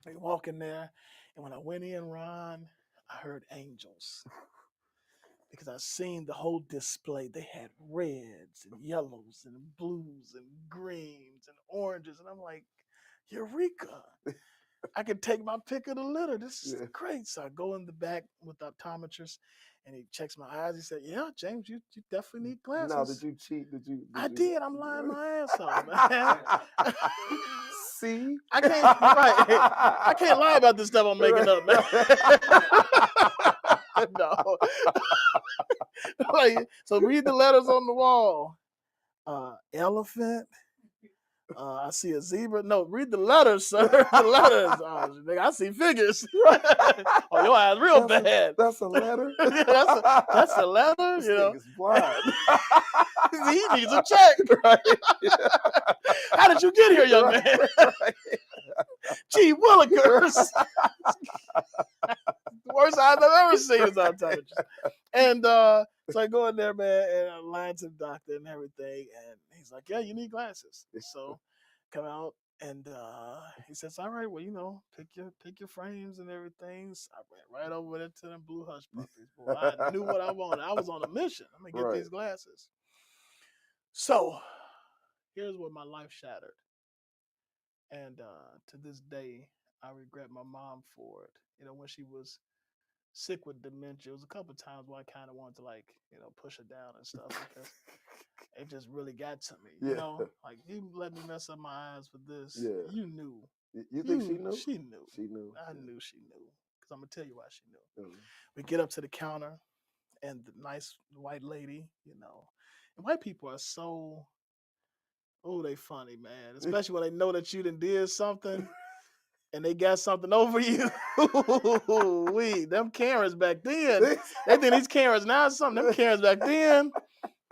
We walk in there, and when I went in, Ron, I heard angels. Because I seen the whole display. They had reds and yellows and blues and greens and oranges. And I'm like, Eureka. I can take my pick of the litter. This is great. So I go in the back with the optometrist, and he checks my eyes. He said, yeah, James, you definitely need glasses.
Now, did you cheat?
I did. I'm lying my ass off, man.
See?
I can't lie about this stuff I'm making up, man. No. Like, so read the letters on the wall. Elephant. I see a zebra. No, read the letters, sir. The letters. Oh, nigga, I see figures. Oh, your eyes real bad.
That's a letter?
Yeah, that's a letter.
This
you know,
nigga's blind.
he needs a check. Right. How did you get here, young man?
Right.
Gee willikers. The worst eyes I've ever seen is optometrist. And so I go in there, man, and I line to the doctor and everything, and he's like, yeah, you need glasses. So come out, and he says, all right, well, you know, pick your frames and everything. So I went right over there to them blue hush puppies. Boy, I knew what I wanted. I was on a mission. I'm going to get these glasses. So here's where my life shattered. And to this day, I regret my mom for it. When she was sick with dementia, it was a couple of times where I kind of wanted to push her down and stuff because it just really got to me. Like you let me mess up my eyes for this.
Yeah.
You knew.
You think she knew?
She knew.
She knew.
I knew she knew. Because I'm gonna tell you why she knew.
Mm.
We get up to the counter, and the nice white lady, and white people are so, they funny, man. Especially when they know that you done did something. And they got something over you. Them Karens back then. They think these Karens now is something. Them Karens back then,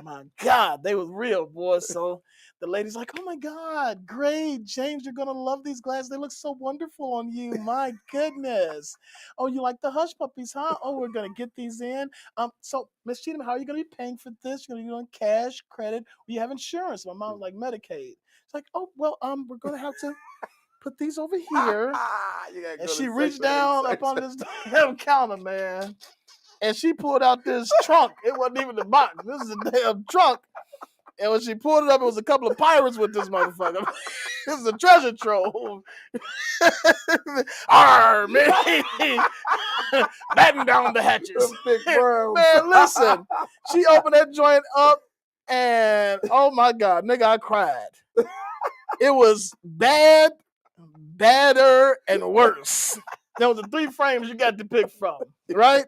my God, they was real, boy. So the lady's like, oh my God, great, James, you're gonna love these glasses. They look so wonderful on you. My goodness. Oh, you like the hush puppies, huh? Oh, we're gonna get these in. So Miss Cheatham, how are you gonna be paying for this? You're gonna be doing cash, credit. Well, you have insurance. My mom's like Medicaid. It's like, oh well, we're gonna have to put these over here. And she reached down up on this damn counter, man. And she pulled out this trunk. It wasn't even the box. This is a damn trunk. And when she pulled it up, it was a couple of pirates with this motherfucker. This is a treasure trove. Arr, man. Batten down the hatches. Man, listen. She opened that joint up, and oh my God, nigga, I cried. It was bad, badder, and worse. There was the 3 frames you got to pick from, right?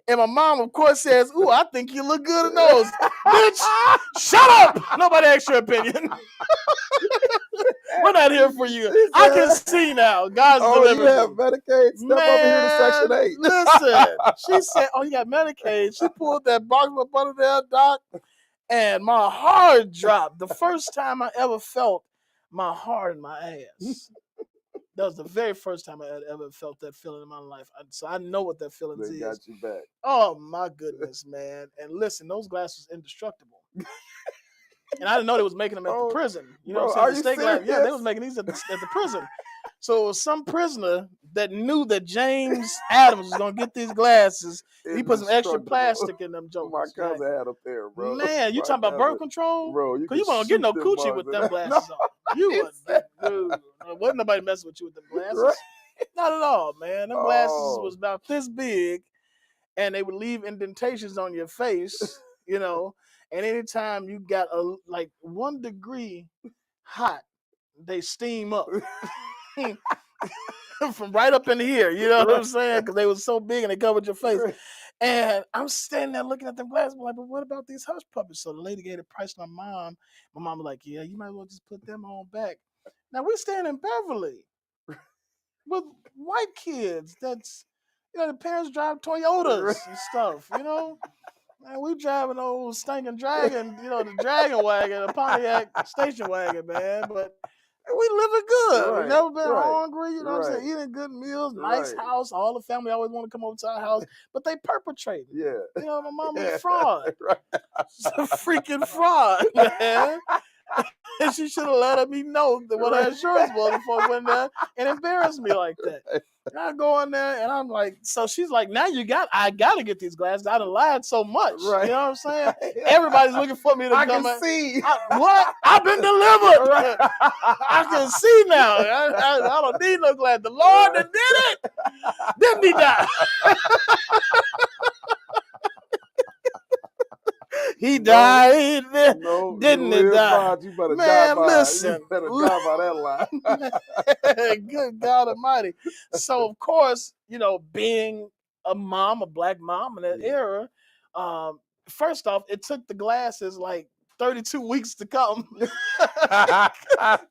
And my mom, of course, says, ooh, I think you look good in those. Bitch, shut up! Nobody asked your opinion. We're not here for you. I can see now. God's delivering
you have Medicaid? Step over here to Section 8.
Listen, she said, oh, you got Medicaid. She pulled that box up under there, doc, and my heart dropped. The first time I ever felt my heart in my ass. That was the very first time I had ever felt that feeling in my life. So I know what that feeling is.
They got you back.
Oh, my goodness, man. And listen, those glasses indestructible. And I didn't know they was making them at the prison. You know what I'm saying? Yeah, they was making these at the prison. So it was some prisoner that knew that James Adams was going to get these glasses. He put some extra plastic in them jokers.
My cousin had up there, bro.
Man, you talking about birth control?
Bro,
because you won't get no coochie with them glasses on. You wasn't nobody messing with you with them glasses. Right? Not at all, man. Them glasses was about this big, and they would leave indentations on your face, and anytime you got 1 degree hot, they steam up. From right up in here, you know what I'm saying? Because they was so big and they covered your face. And I'm standing there looking at them glasses, like, but what about these hush puppies? So the lady gave the price to my mom. My mom was like, yeah, you might as well just put them on back. Now we stand in Beverly with white kids. That's, the parents drive Toyotas and stuff, And we driving old stinking dragon, the dragon wagon, a Pontiac station wagon, man. But we living good. We've never been hungry, what I'm saying? Eating good meals, nice house. All the family always want to come over to our house, but they perpetrated.
Yeah.
My mama's a fraud. She's a freaking fraud, man. And she should have let me know what her insurance was before I went there and embarrassed me like that. And I go in there and I'm like, so she's like, now I got to get these glasses. I done lied so much. Right. You know what I'm saying? Everybody's looking for me to come in. I can see. What? I've been delivered. Right. I can see now. I don't need no glasses. The Lord that did it. Didn't he die? He died. No, didn't he die?
You better
Man,
die by,
listen.
You better die by that line.
Good God Almighty. So, of course, being a black mom in that era, first off, it took the glasses like 32 weeks to come. Because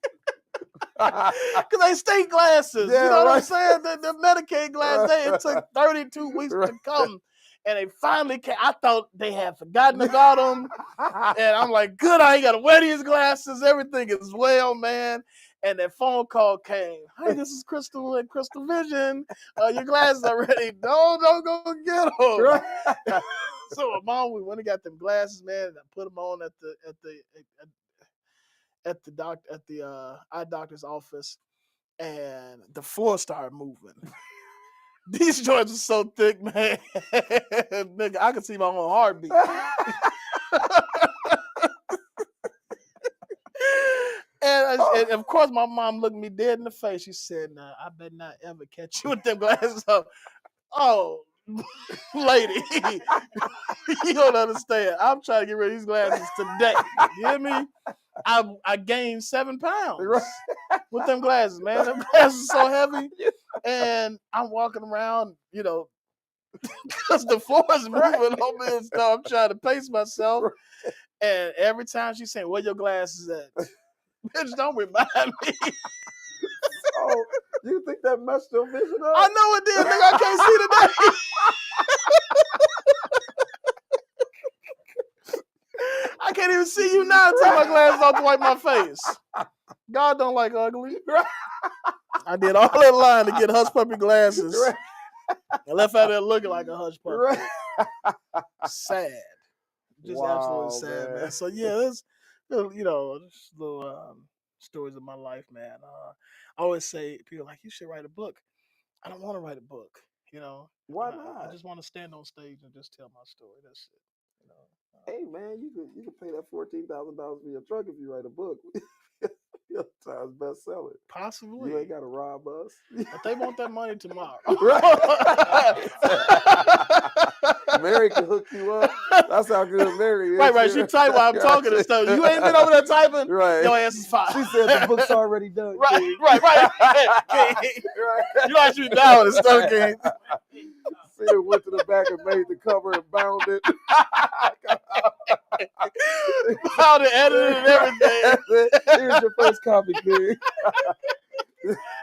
they state glasses. You know what I'm saying? The Medicaid glasses, it took 32 weeks to come. And they finally came. I thought they had forgotten about them. And I'm like, good, I ain't got to wear these glasses. Everything is well, man. And that phone call came. Hey, this is Crystal at Crystal Vision. Your glasses are ready. Don't go get them. So my mom, we went and got them glasses, man. And I put them on at the eye doctor's office. And the floor started moving. These joints are so thick, man. Nigga, I can see my own heartbeat. And of course, my mom looked me dead in the face. She said, "Nah, I better not ever catch you with them glasses up." Oh, lady, you don't understand. I'm trying to get rid of these glasses today. You hear me? I gained 7 pounds with them glasses, man. Them glasses are so heavy, and I'm walking around, because the floor is moving on me and stuff. I'm trying to pace myself, and every time she's saying, "Where your glasses at?" Bitch, don't remind me.
Oh, you think that messed your vision up?
I know it did, nigga. I can't see today. I can't even see you now. Take my glasses off to wipe my face. God don't like ugly. I did all that line to get hush puppy glasses. I left out there looking like a hush puppy. Sad. Just absolutely sad, man. So yeah, there's just little stories of my life, man. I always say, people are like, you should write a book. I don't want to write a book,
Why not?
I just want to stand on stage and just tell my story. That's it.
Hey man, you could pay that $14,000 for your truck if you write a book. Your Times bestseller.
Possibly.
You ain't gotta rob us.
But they want that money tomorrow.
Mary can hook you up. That's how good Mary is.
Right. She type while I'm talking and stuff. You ain't been over there typing.
Right.
Your ass is fine.
She said the book's already done.
Right.
King.
You actually down and stuff, King.
She went to the back and made the cover and bound it.
Bound it, edited and everything.
Here's your first copy, King.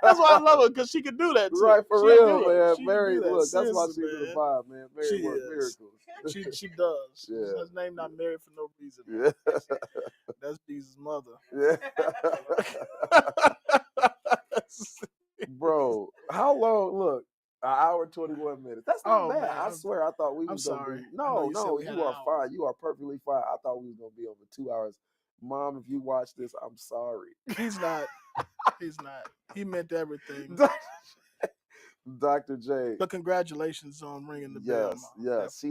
That's why I love her, because she can do that too.
Right, for real, man. Mary,
look,
that's why she's in the vibe, man. Mary works miracles.
She does.
Yeah.
Her name not Mary for no reason.
Yeah.
That's Jesus' mother.
Yeah. Bro, how long? Look, an hour 21 minutes. That's not bad. Man. I swear, I thought we was gonna be. No, you are fine. You are perfectly fine. I thought we was gonna be over 2 hours. Mom, if you watch this, I'm sorry.
He's not. He's not. He meant everything.
Dr. J.
But congratulations on ringing the bell.
Yes.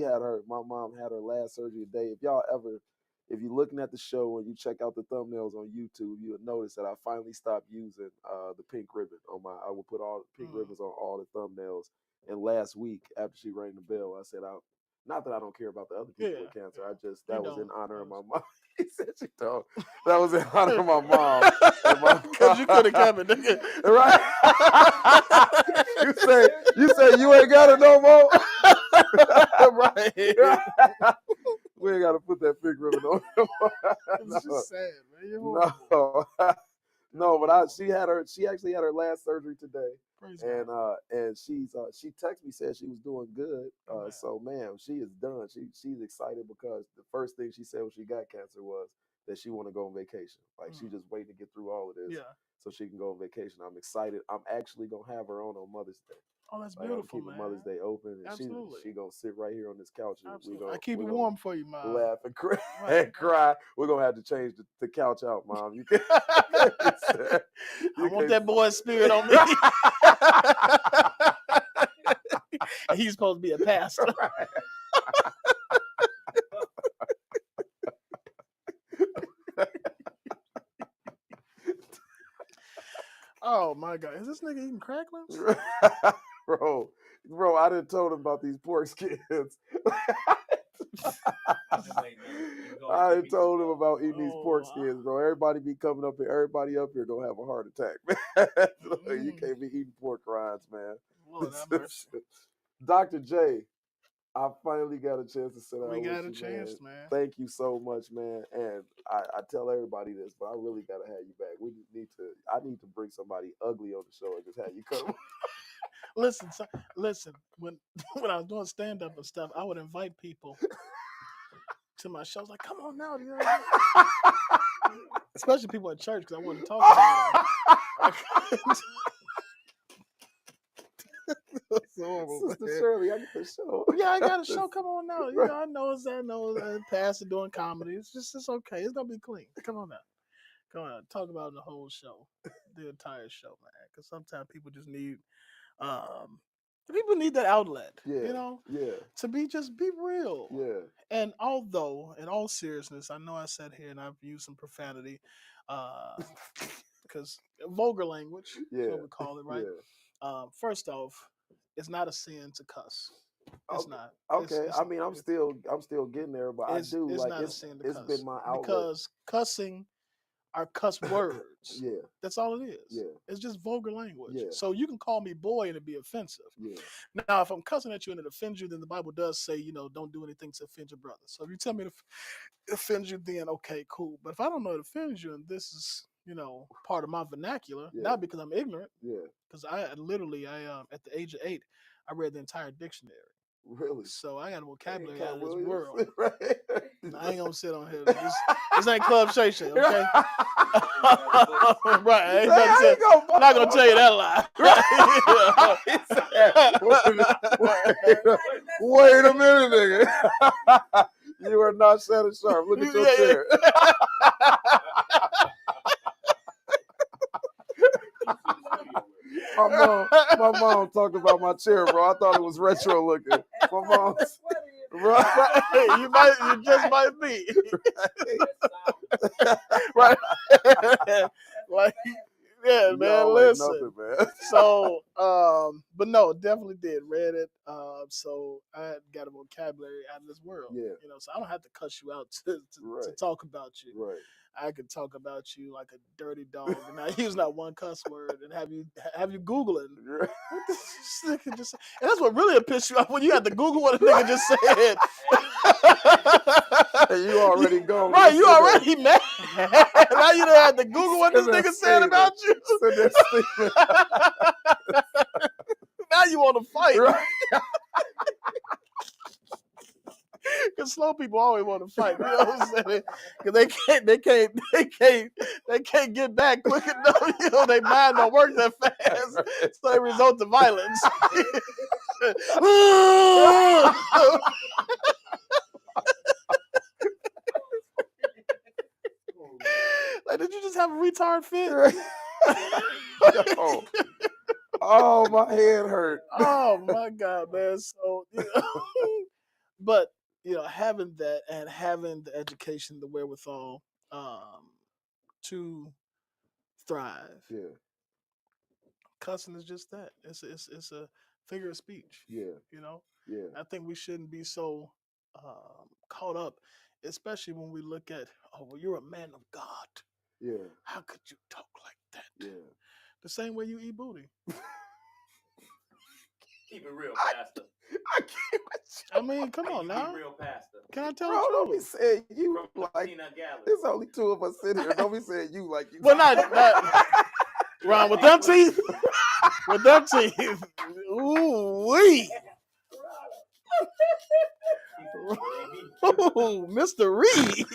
My mom had her last surgery today. If you're looking at the show and you check out the thumbnails on YouTube, you'll notice that I finally stopped using the pink ribbon on I will put all the pink ribbons on all the thumbnails. And last week, after she rang the bell, I said, not that I don't care about the other people with cancer. That was in honor of my mom. He said she don't. That was in honor of my mom. Because
you could have kept it, nigga.
Right? you say you ain't got it no more.
Right.
We ain't got to put that pink ribbon on.
It's just sad, man. You're horrible.
No, but she actually had her last surgery today.
Praise
God. She texted me, said she was doing good. So man, she is done. She's excited because the first thing she said when she got cancer was that she want to go on vacation. Like she just waiting to get through all of this, so she can go on vacation. I'm excited. I'm actually gonna have her on Mother's Day.
Oh, that's beautiful,
man. Mother's Day open, and she gonna sit right here on this couch. And
I keep it warm for you, Mom.
Laugh and cry. And cry. We're gonna have to change the couch out, Mom. You can't.
I want that boy's spirit on me. He's supposed to be a pastor. Oh my God! Is this nigga eating cracklings?
Bro, I done told him about these pork skins. I done told him about eating these pork skins, bro. Everybody be coming up here. Everybody up here gonna have a heart attack, man. You can't be eating pork rinds, man.
Lord have mercy.
Dr. J, I finally got a chance to sit down with you,
We got a chance, man.
Thank you so much, man. And I tell everybody this, but I really gotta have you back. I need to bring somebody ugly on the show and just have you come.
Listen. When I was doing stand up and stuff, I would invite people to my shows. Like, come on now, especially people in church, because I want to talk to them.
Sister Shirley, I get the show.
Yeah, I got a show. Come on now. I know pastor doing comedy. It's okay. It's gonna be clean. Come on now. Talk about the whole show, the entire show, man. Because sometimes people just need, that outlet.
Yeah.
To be real.
Yeah.
And although, in all seriousness, I know I sat here and I've used some profanity. because vulgar language
Yeah.
is what we call it, right?
Yeah.
First off, it's not a sin to cuss. It's
Okay.
not.
Okay. I mean, I'm still getting there, but I
It's
do like
not a sin to
it's
cuss
been my outlet.
because cussing are cuss words.
Yeah.
That's all it is.
Yeah.
It's just vulgar language.
Yeah.
So you can call me boy and it'd be offensive.
Yeah.
Now, if I'm cussing at you and it offends you, then the Bible does say, don't do anything to offend your brother. So if you tell me to offend you, then okay, cool. But if I don't know it offends you and this is, part of my vernacular,
Yeah.
not because I'm ignorant,
Yeah.
because I at the age of 8, I read the entire dictionary.
Really?
So I got a vocabulary
Cat
out of this
Williams?
world.
Right?
I ain't gonna sit on here. This ain't Club Shay Shay, okay? Right. I ain't I'm not gonna tell you that lie.
Wait a minute, nigga. You are not Shannon Sharp. Look at your chair. My mom talked about my chair, bro. I thought it was retro looking. My mom's right.
You just might be. Right. Like, yeah, man. Listen.
Nothing, man.
So, but no, definitely did read it. So I got a vocabulary out of this world.
Yeah.
So I don't have to cuss you out to talk about you.
Right.
I could talk about you like a dirty dog and not use not one cuss word and have you Googling.
Right.
What this nigga just said? And that's what really pissed you off when you had to Google what a nigga just said.
And you already gone.
Right, you already mad. Now you done had to Google what this nigga said about you. Now you want to fight.
Right.
Because slow people always want to fight. You know what I'm saying? Because they can't get back quick enough. Their mind don't work that fast, so they result to violence. Like, did you just have a retard fit?
Oh, my head hurt.
Oh my God, man. So, but having that and having the education, the wherewithal, to thrive.
Yeah.
Cussing is just that. It's a figure of speech.
Yeah. Yeah.
I think we shouldn't be so caught up, especially when we look at, oh, well, you're a man of God.
Yeah.
How could you talk like that?
Yeah.
The same way you eat booty.
Keep it real, Pastor.
I can't.
I mean, come on now.
Keep it real, Pastor.
Can I tell
Bro,
you?
don't be saying you
From
like.
Peanut Gallery.
There's only 2 of us sitting here. Don't be saying you like you.
Well, not Ron, with them teeth. With them teeth. Ooh wee. Ooh, Mr. Reed.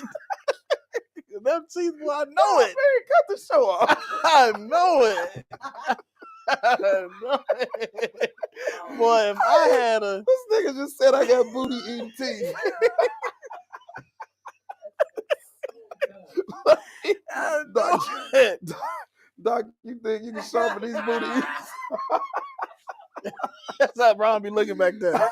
Them teeth, boy, I know it.
Man, cut the show off.
I know it. I know it. Boy, if I had a.
This nigga just said I got booty eating teeth. Doc, you think you can sharpen these booty eats?
That's how Ron be looking back there.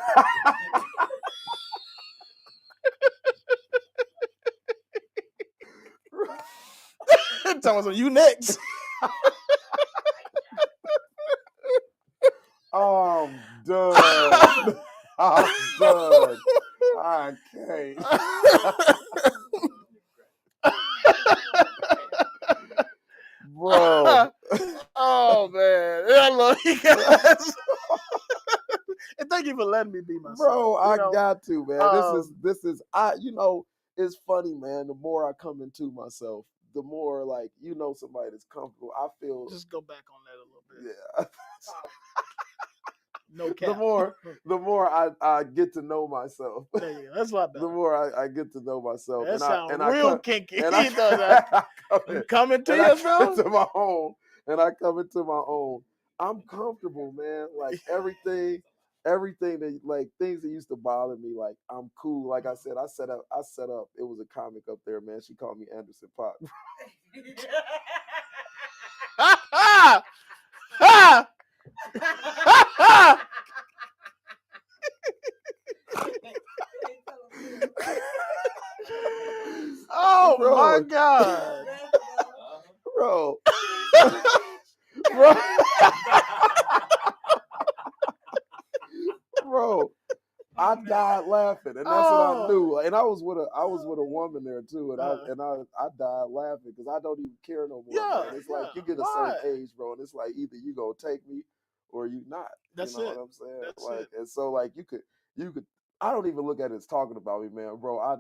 Talking about you next.
Oh, I'm done. I'm done. I can't. Bro.
Oh man. I love you guys. And thank you for letting me be myself.
Bro, I got to, man. This is it's funny, man. The more I come into myself, the more like somebody that's comfortable. I feel
just go back on that a little bit.
Yeah.
No cap.
The more I get to know myself.
There you go. That's a lot better.
The more I get to know myself.
That sounds real kinky.
And
You come into yourself?
to my own. And I come into my own. I'm comfortable, man. Like everything that like things that used to bother me, like I'm cool. Like I said, I set up. It was a comic up there, man. She called me Anderson Pop.
Oh
Bro.
my God.
Bro. bro. Bro, I died laughing, and that's what I knew. And I was with a woman there too, and I died laughing because I don't even care no more.
Yeah,
man. It's like you get a
why?
certain age, bro, and it's like either you gonna take me or you not.
That's
you know
it.
what I'm saying?
That's
like,
it.
and so like you could. I don't even look at it as talking about me, man, bro. I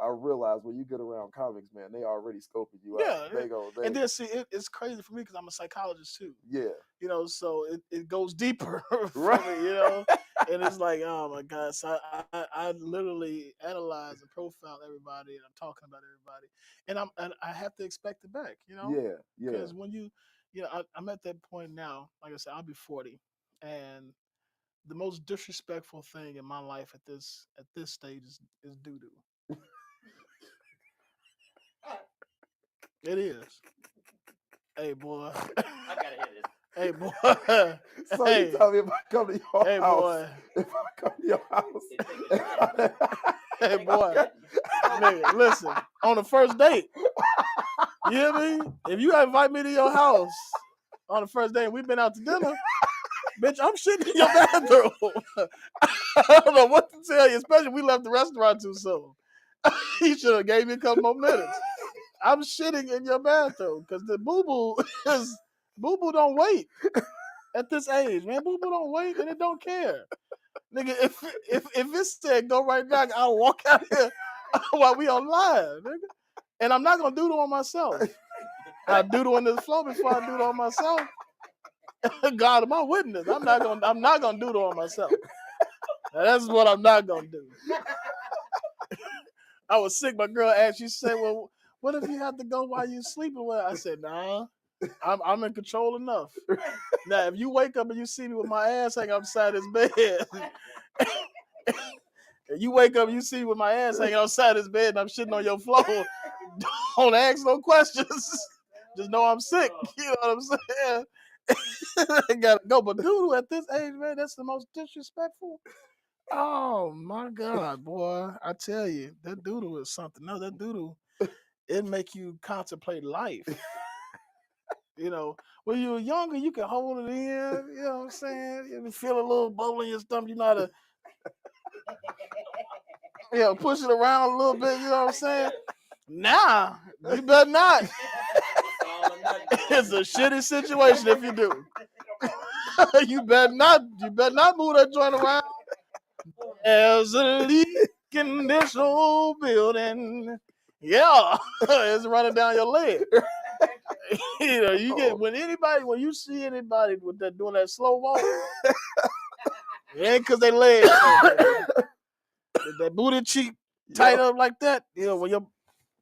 realize when you get around comics, man, they already scoping you out.
Yeah,
They
and then see, it's crazy for me because I'm a psychologist too.
yeah.
You know, so it goes deeper for
Right.
me, you know. And it's like, oh my God. So I literally analyze and profile everybody, and I'm talking about everybody. And I have to expect it back, you know?
Yeah, yeah.
Because when I'm at that point now, like I said, I'll be 40. And the most disrespectful thing in my life at this stage is doo doo. It is. Hey boy.
I gotta hear this.
Hey boy.
So
Hey.
you tell me if I come to your
Hey
house,
boy.
if I come to your house,
Hey boy. Nigga, listen, on the first date, you hear me? If you invite me to your house on the first date and we've been out to dinner, bitch, I'm shitting in your bathroom. I don't know what to tell you, especially if we left the restaurant too soon. You should have gave me a couple more minutes. I'm shitting in your bathroom because the boo-boo don't wait at this age, man. Boo-boo don't wait and it don't care. Nigga, if it said go right now, I'll walk out here while we on live, nigga. And I'm not gonna doodle on myself. I doodle on this floor before I doodle on myself. God, my witness. I'm not gonna doodle on myself. Now, that's what I'm not gonna do. I was sick. My girl asked, she said, well, what if you have to go while you sleeping? Well, I said, nah, I'm in control enough. Now, if you wake up and you see me with my ass hanging outside this bed, and you wake up and you see me with my ass hanging outside this bed and I'm shitting on your floor, don't ask no questions. Just know I'm sick. You know what I'm saying? I gotta go. But doodle at this age, man, that's the most disrespectful. Oh my God, boy. I tell you, that doodle is something. No, that doodle, it make you contemplate life. You know, when you were younger, you can hold it in, you know what I'm saying? You feel a little bubble in your stomach, you know how to push it around a little bit, you know what I'm saying? Now, you better not. It's a shitty situation if you do. You better not move that joint around. There's a leak in this old building. Yeah, it's running down your leg. You know, when you see anybody with that doing that slow walk, it ain't because they legs that booty cheek tight up like that. You know, when you're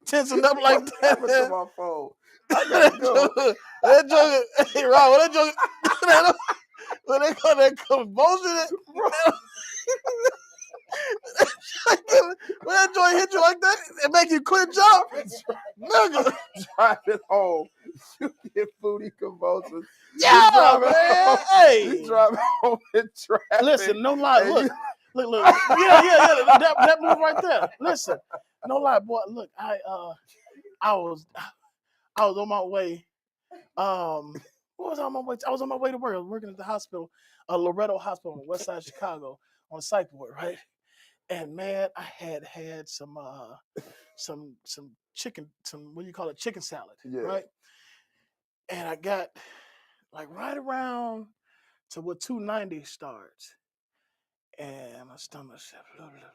tensing up like that.
Happened to my phone? I gotta go.
That joke, hey Rob, that joke, when they call that convulsion, when that joint hit you like that, it make you quit jump. Nigga.
Driving home, you get booty convulsions.
Yeah, man. Hey.
You driving home in traffic.
Listen, no lie. Look. Yeah. That move right there. Listen, no lie, boy. Look, I was on my way. What was I on my way to? I was on my way to work. I was working at the hospital, Loretto Hospital on the west side of Chicago on a psych ward, right? And man, I had some chicken, what do you call it, chicken salad, right? And I got like right around to where 290 starts, and my stomach said, blah, blah, blah.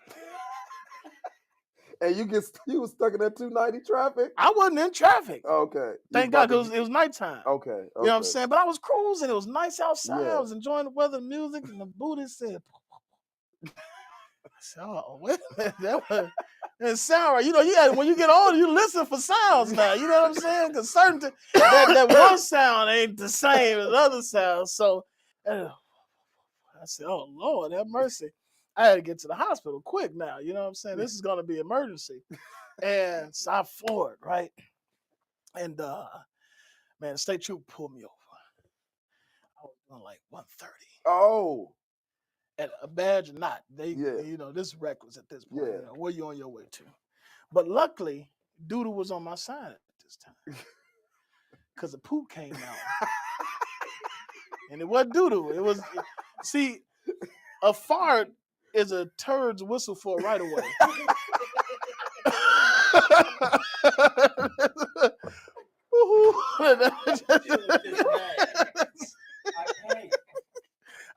And you was stuck in that 290 traffic?
I wasn't in traffic.
Okay.
Thank God, because it was nighttime.
Okay.
You know what I'm saying? But I was cruising. It was nice outside.
Yeah.
I was enjoying the weather, music, and the booty said, I said, oh, wait a minute. It sound right. You know, when you get older, you listen for sounds now. You know what I'm saying? Because that one sound ain't the same as other sounds. So I said, oh, Lord, have mercy. I had to get to the hospital quick now. You know what I'm saying? This is going to be emergency. And so I floored, right? And, man, the state trooper pulled me over. I was doing like 130.
Oh.
And a badge or not, you know, this is reckless at this point.
Yeah.
You know, where you on your way to? But luckily, Doodle was on my side at this time. Because the poop came out. And it wasn't doo-doo. It was, see, a fart is a turd's whistle for a right away.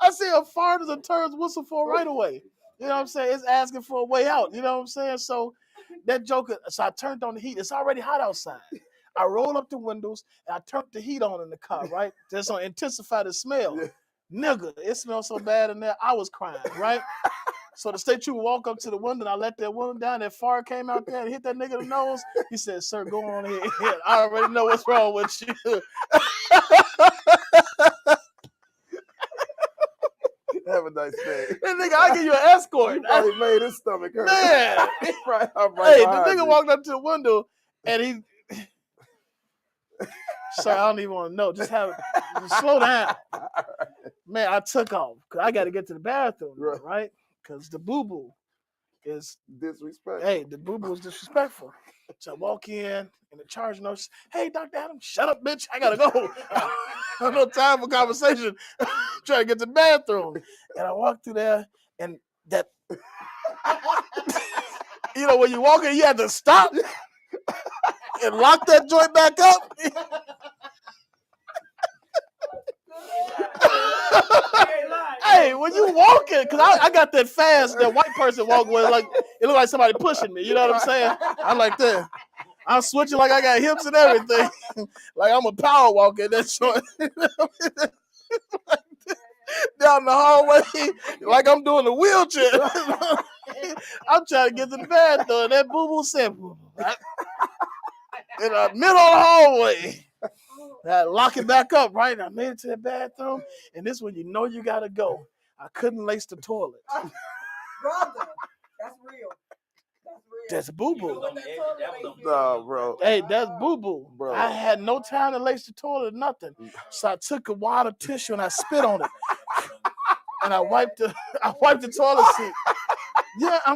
I say a fart is a turd's whistle for a right away. You know what I'm saying? It's asking for a way out. You know what I'm saying? So that joker, so I turned on the heat. It's already hot outside. I roll up the windows and I turned the heat on in the car, right? Just to intensify the smell.
Yeah.
Nigga, it smells so bad in there. I was crying, right? So the state trooper walked up to the window and I let that window down. That fart came out there and hit that nigga in the nose. He said, "Sir, go on ahead. I already know what's wrong with you."
Have a nice day.
That nigga, I give you an escort.
You probably made his stomach hurt.
Man.
I'm
Hey, the
behind
nigga
you.
walked up to the window and he, "Sir, I don't even want to know. Just slow down." Man, I took off because I got to get to the bathroom, right? Because the boo-boo is
Disrespect.
Hey, the boo-boo is disrespectful. So I walk in and the charge nurse, "Hey, Dr. Adams, shut up, bitch. I gotta go. I have no time for conversation. I'm trying to get to the bathroom." And I walk through there and that you know, when you walk in, you have to stop and lock that joint back up. Hey, when you walking, because I got that fast, that white person walking with, like, it look like somebody pushing me. You know what I'm saying? I'm like that. I'm switching like I got hips and everything. Like I'm a power walker in that joint. Down the hallway, like I'm doing a wheelchair. I'm trying to get to the bathroom. And that boo-boo said, in the middle of the hallway. I lock it back up, right? I made it to the bathroom, and this when you know you gotta go. I couldn't lace the toilet.
Brother, that's real.
That's boo-boo.
No, bro.
Hey, that's boo-boo.
Bro.
I had no time to lace the toilet or nothing. So I took a wad of tissue and I spit on it. And I wiped the toilet seat. Yeah, I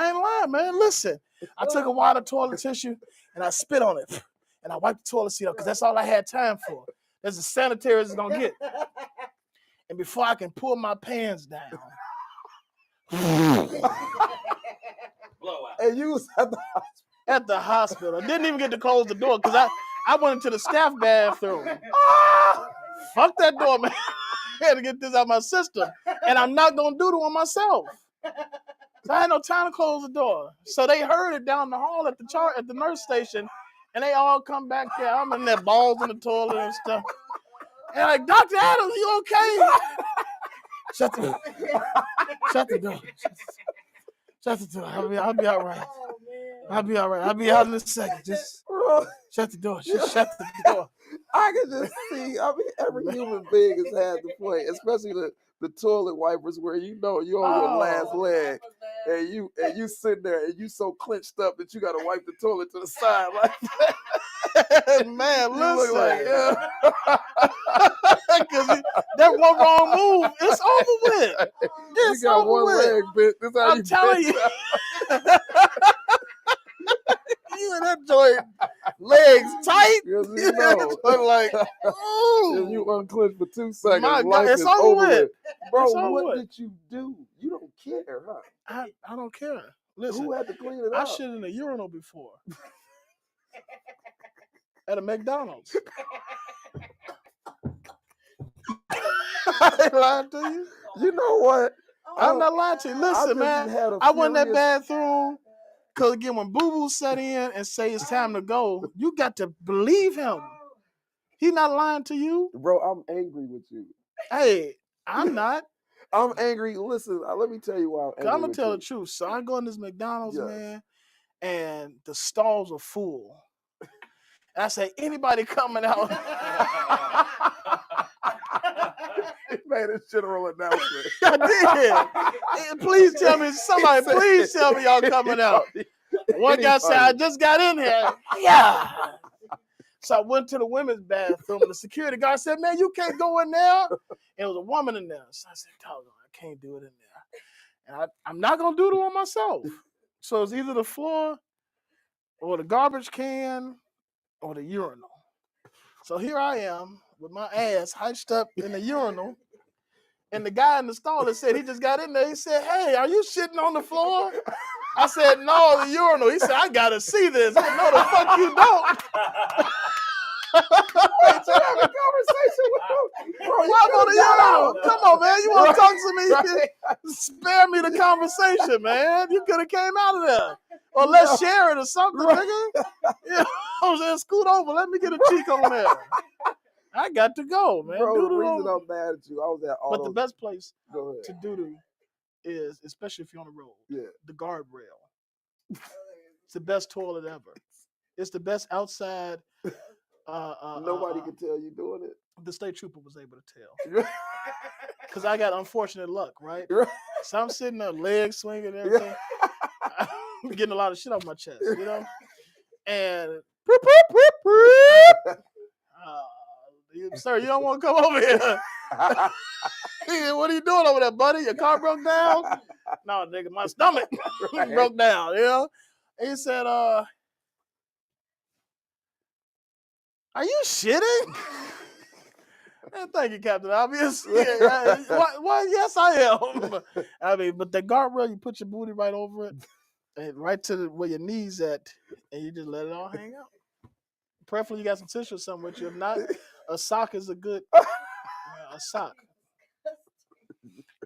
ain't lying, man. Listen. I took a wad of toilet tissue and I spit on it. And I wiped the toilet seat up because that's all I had time for. That's as sanitary as it's gonna get. And before I can pull my pants down.
Blowout.
And you was
At the hospital. I didn't even get to close the door because I went into the staff bathroom. Fuck that door, man. I had to get this out of my system. And I'm not going to do it on myself. So I had no time to close the door. So they heard it down the hall at the nurse station. And they all come back there. I'm in there, balls in the toilet and stuff. And like, "Dr. Adams, you okay?" Shut the door. Shut the door. Shut the door. I'll be all right. I'll be all right. I'll be out in a second. Just shut the door. Just shut the door.
I can just see. I mean, every human being has had the point, especially the toilet wipers, where you know you're on your last leg, and you sit there and you so clenched up that you got to wipe the toilet to the side like that.
Man,
You
listen.
look like,
Because that one wrong move, it's over with.
you
It's
got
over
one
with.
leg bent. This how
I'm telling you. You in that joint, legs tight.
Yes,
You in that joint like, ooh.
If you unclench for 2 seconds,
My God,
life
it's
is
over
over
with.
with. Bro,
It's over
what
with.
did you do? You don't care, huh?
I don't care. Listen,
Who had to clean it
I
up?
shit in a urinal before. At a McDonald's. I ain't lying to you.
You know what?
I'm not lying to you. Listen, man. I went in that bathroom because again, when Boo Boo set in and say it's time to go, you got to believe him. He not lying to you.
Bro, I'm angry with you.
Hey, I'm not.
I'm angry. Listen, let me tell you why I'm angry.
I'm gonna
with
tell
you.
the truth. So I go in this McDonald's,
Yes.
man, and the stalls are full. And I say, anybody coming out?
He made a general announcement.
I did. Please tell me, somebody, please tell me y'all coming out. One guy said, "I just got in here." Yeah. So I went to the women's bathroom. The security guard said, "Man, you can't go in there." And it was a woman in there. So I said, "Doggone, I can't do it in there." And I'm not going to do it on myself. So it's either the floor or the garbage can or the urinal. So here I am with my ass hunched up in the urinal. And the guy in the stall said he just got in there. He said, "Hey, are you shitting on the floor?" I said, "No, the urinal." He said, "I gotta see this." I said, "No, the fuck you don't."
Wait, you having a conversation with him? Bro,
Why go to urinal? Come on, man. You want to talk to me?
Right.
Spare me the conversation, man. You could have came out of there. Or let's share it or something, nigga. You know, I was saying, scoot over. Let me get a cheek on there. I got to go, man.
Bro, the
Doo-doo
reason
on-
I'm mad at you, I was at all
But the
those.
best place
Go ahead.
to doo-doo is, especially if you're on the road,
Yeah.
the guardrail. It's the best toilet ever. It's the best outside.
Nobody can tell you doing it.
The state trooper was able to tell. Because I got unfortunate luck, right? So I'm sitting there, legs swinging and everything. I'm getting a lot of shit off my chest, you know? And, sir, you don't want to come over here. What are you doing over there, buddy? Your car broke down? No, nigga, my stomach broke down, you know? And he said, "Are you shitting?" Man, thank you, Captain Obvious. Well, yes, I am. I mean, but the guardrail, you put your booty right over it, and right to where your knees at, and you just let it all hang out. Preferably, you got some tissue or something with you. If not, a sock is a good a sock.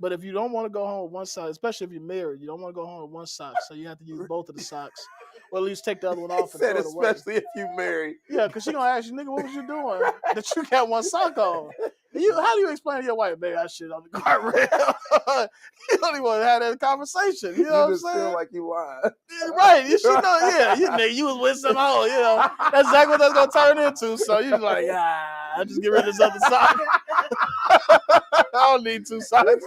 But if you don't want to go home with one sock, especially if you're married, you don't want to go home with one sock, so you have to use both of the socks, or at least take the other one off and throw it away.
Especially if you married.
Yeah, because she gonna ask you, "Nigga, what was you doing that you got one sock on?" How do you explain to your wife, "Baby, I shit on the guardrail"? You don't even want to have that conversation. You know what I'm
just
saying?
feel like you lied.
Right? You should know. Yeah, you was with some hoe. You know that's exactly what that's gonna turn into. So you like, I just get rid of this other sock. I don't need two socks.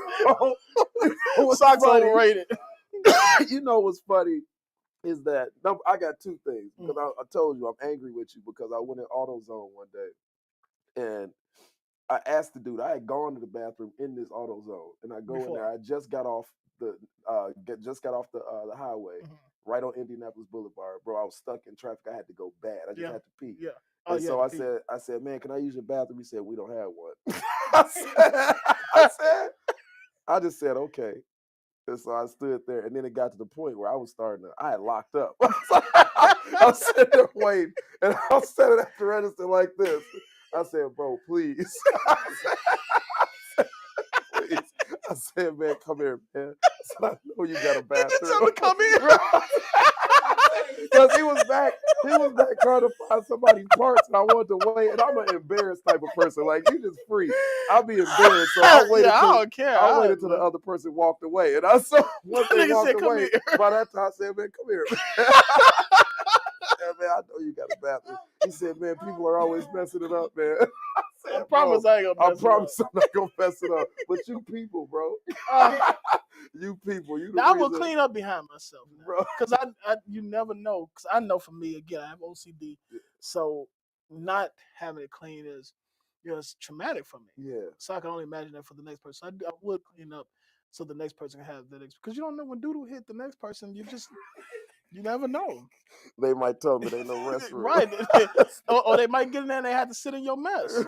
Socks overrated.
You know what's funny is that I got two things because I told you I'm angry with you because I went in AutoZone one day and I asked the dude. I had gone to the bathroom in this AutoZone and I go in there. I just got off the highway right on Indianapolis Boulevard, bro. I was stuck in traffic. I had to go bad. I just had to pee.
Yeah.
And so I said, "Man, can I use your bathroom?" He said, "We don't have one." I just said, "Okay." And so I stood there, and then it got to the point where I had locked up. I was sitting there waiting, and I was standing at the register like this. I said, "Bro, please." Please. I said, "Man, come here, man." I said, "I know you got a bathroom."
You tell him to come here.
Because he was back trying to find somebody's parts, and I wanted to wait. And I'm an embarrassed type of person. Like, you just free. I'll be embarrassed. So I waited I waited till the other person walked away. And I saw once they walked away, by that time I said, "Man, come here." Yeah, man, I know you got a bathroom. He said, "Man, people are always messing it up, man." I said,
I promise I ain't gonna mess it up.
I'm not gonna mess it up. But you people, bro. You people,
I will clean up behind myself,
bro.
Because you never know. Because I know for me, again, I have OCD, so not having it clean is, it's traumatic for me.
Yeah.
So I can only imagine that for the next person. I would clean up so the next person can have the next. Because you don't know when doodle hit the next person. You never know.
They might tell me they know restroom.
Right. or they might get in there and they have to sit in your mess.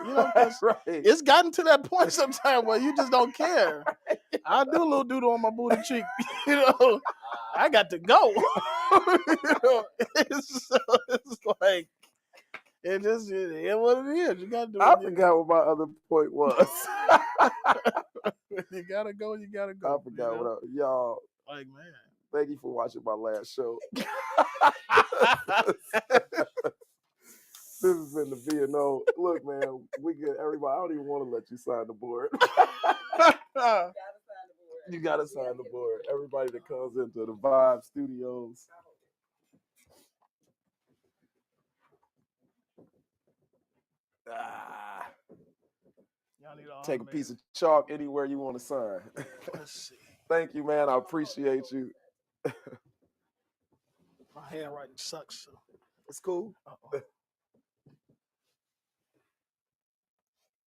Right.
It's gotten to that point sometimes where you just don't care. I do a little doodle on my booty cheek. I got to go. It's like, it is what it is. You got to do it.
I forgot what my other point was.
You got to go. You got to
I
go.
forgot y'all.
Like, man.
Thank you for watching my last show. This has been the V&O. Look, man, we get everybody. I don't even want to let you sign the board. You got to sign the board. Everybody that comes into the Vibe Studios. Take a piece of chalk anywhere you want to sign.
Let's see.
Thank you, man. I appreciate you.
My handwriting sucks. So.
It's cool.
Uh-oh.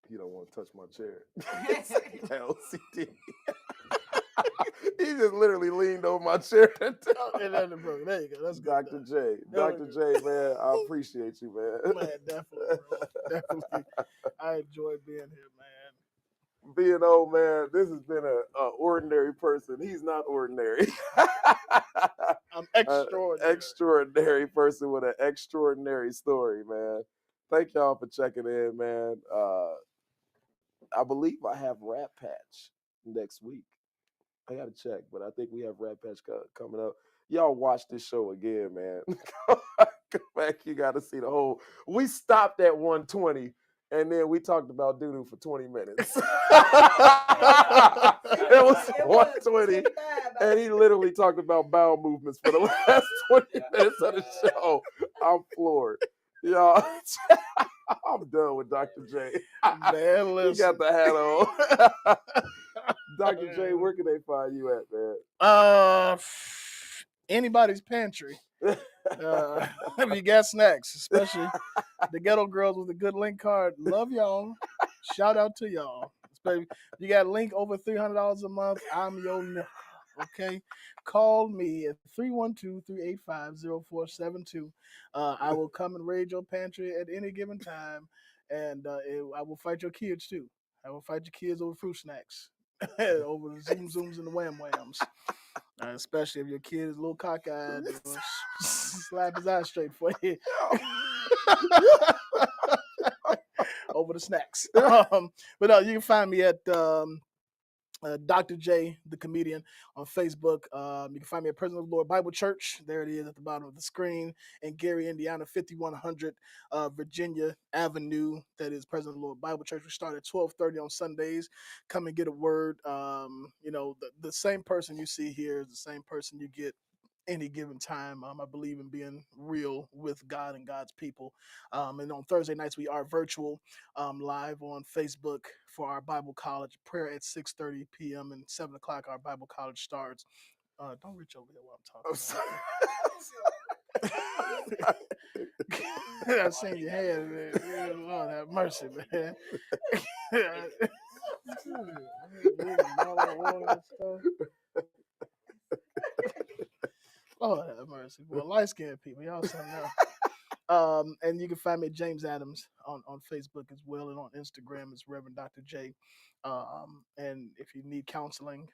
You don't want to touch my chair. LCD. He just literally leaned over my chair.
And then the broke. There you go. That's good.
Dr. J. Dr. J, man, I appreciate you, man.
Man, definitely, bro. Definitely. I enjoy being here, man.
Being old, man, this has been an ordinary person. He's not ordinary.
I'm extraordinary.
Extraordinary person with an extraordinary story, man. Thank y'all for checking in, man. I believe I have Rat Patch next week. I gotta check, but I think we have Rat Patch coming up. Y'all watch this show again, man. Go back, you gotta see the whole. We stopped at 120, and then we talked about doo-doo for 20 minutes. It was 120, and he literally talked about bowel movements for the last 20 minutes of the show. I'm floored. Y'all, I'm done with Dr. J.
Man, listen.
He got the hat on. Dr. J, where can they find you at, man?
Anybody's pantry. If you got snacks, especially the ghetto girls with a good link card, love y'all. Shout out to y'all. Especially if you got a link over $300 a month, I'm your nigga. Okay, call me at 312-385-0472. I will come and raid your pantry at any given time, and I will fight your kids too. I will fight your kids over fruit snacks, over the zoom zooms and the wham whams. Especially if your kid is a little cockeyed, slap his eyes straight for you. Over the snacks. But no, you can find me at Dr. J, the comedian, on Facebook. You can find me at President of the Lord Bible Church. There it is at the bottom of the screen. In Gary, Indiana, 5100 Virginia Avenue. That is President of the Lord Bible Church. We start at 12:30 on Sundays. Come and get a word. The same person you see here is the same person you get any given time. I believe in being real with God and God's people. And on Thursday nights, we are virtual, live on Facebook for our Bible college prayer at 6:30 p.m. and 7 o'clock. Our Bible college starts. Don't reach over here while I'm talking. I seen your hand, man. Lord have mercy, man. Lord have mercy. Well, light-skinned people, y'all something else. And you can find me at James Adams on Facebook as well, and on Instagram it's Reverend Dr. J. And if you need counseling,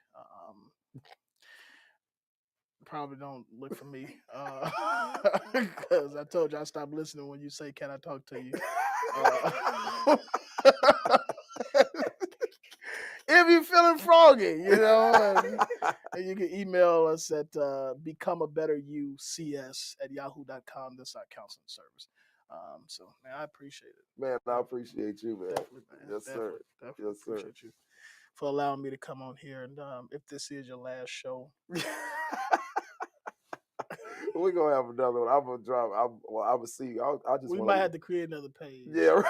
probably don't look for me, because I told you I stopped listening when you say, "Can I talk to you?" If you're feeling froggy, and you can email us at becomeabetteryoucs@yahoo.com. That's our counseling service. So, man, I appreciate it.
Man, I appreciate you, man.
Definitely, man.
Yes, sir.
Definitely
Yes, sir.
appreciate you for allowing me to come on here. And if this is your last show,
We're gonna have another one. I'm gonna drop. I'm gonna see. I just.
we might have to create another page.
Yeah,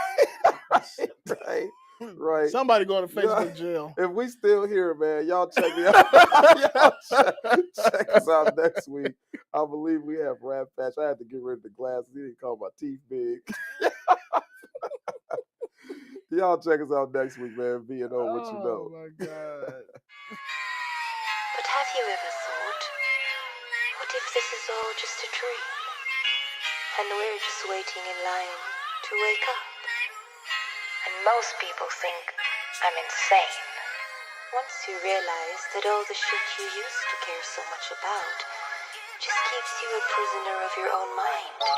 right. Right.
Somebody going to Facebook jail.
If we still here, man, y'all check me out. Y'all check us out next week. I believe we have Rat Patch. I had to get rid of the glasses. He didn't call my teeth big. Y'all check us out next week, man. What you know.
Oh my God.
But have you ever thought, what if this is all just a dream? And we're just waiting in line to wake up? And most people think I'm insane. Once you realize that all the shit you used to care so much about just keeps you a prisoner of your own mind.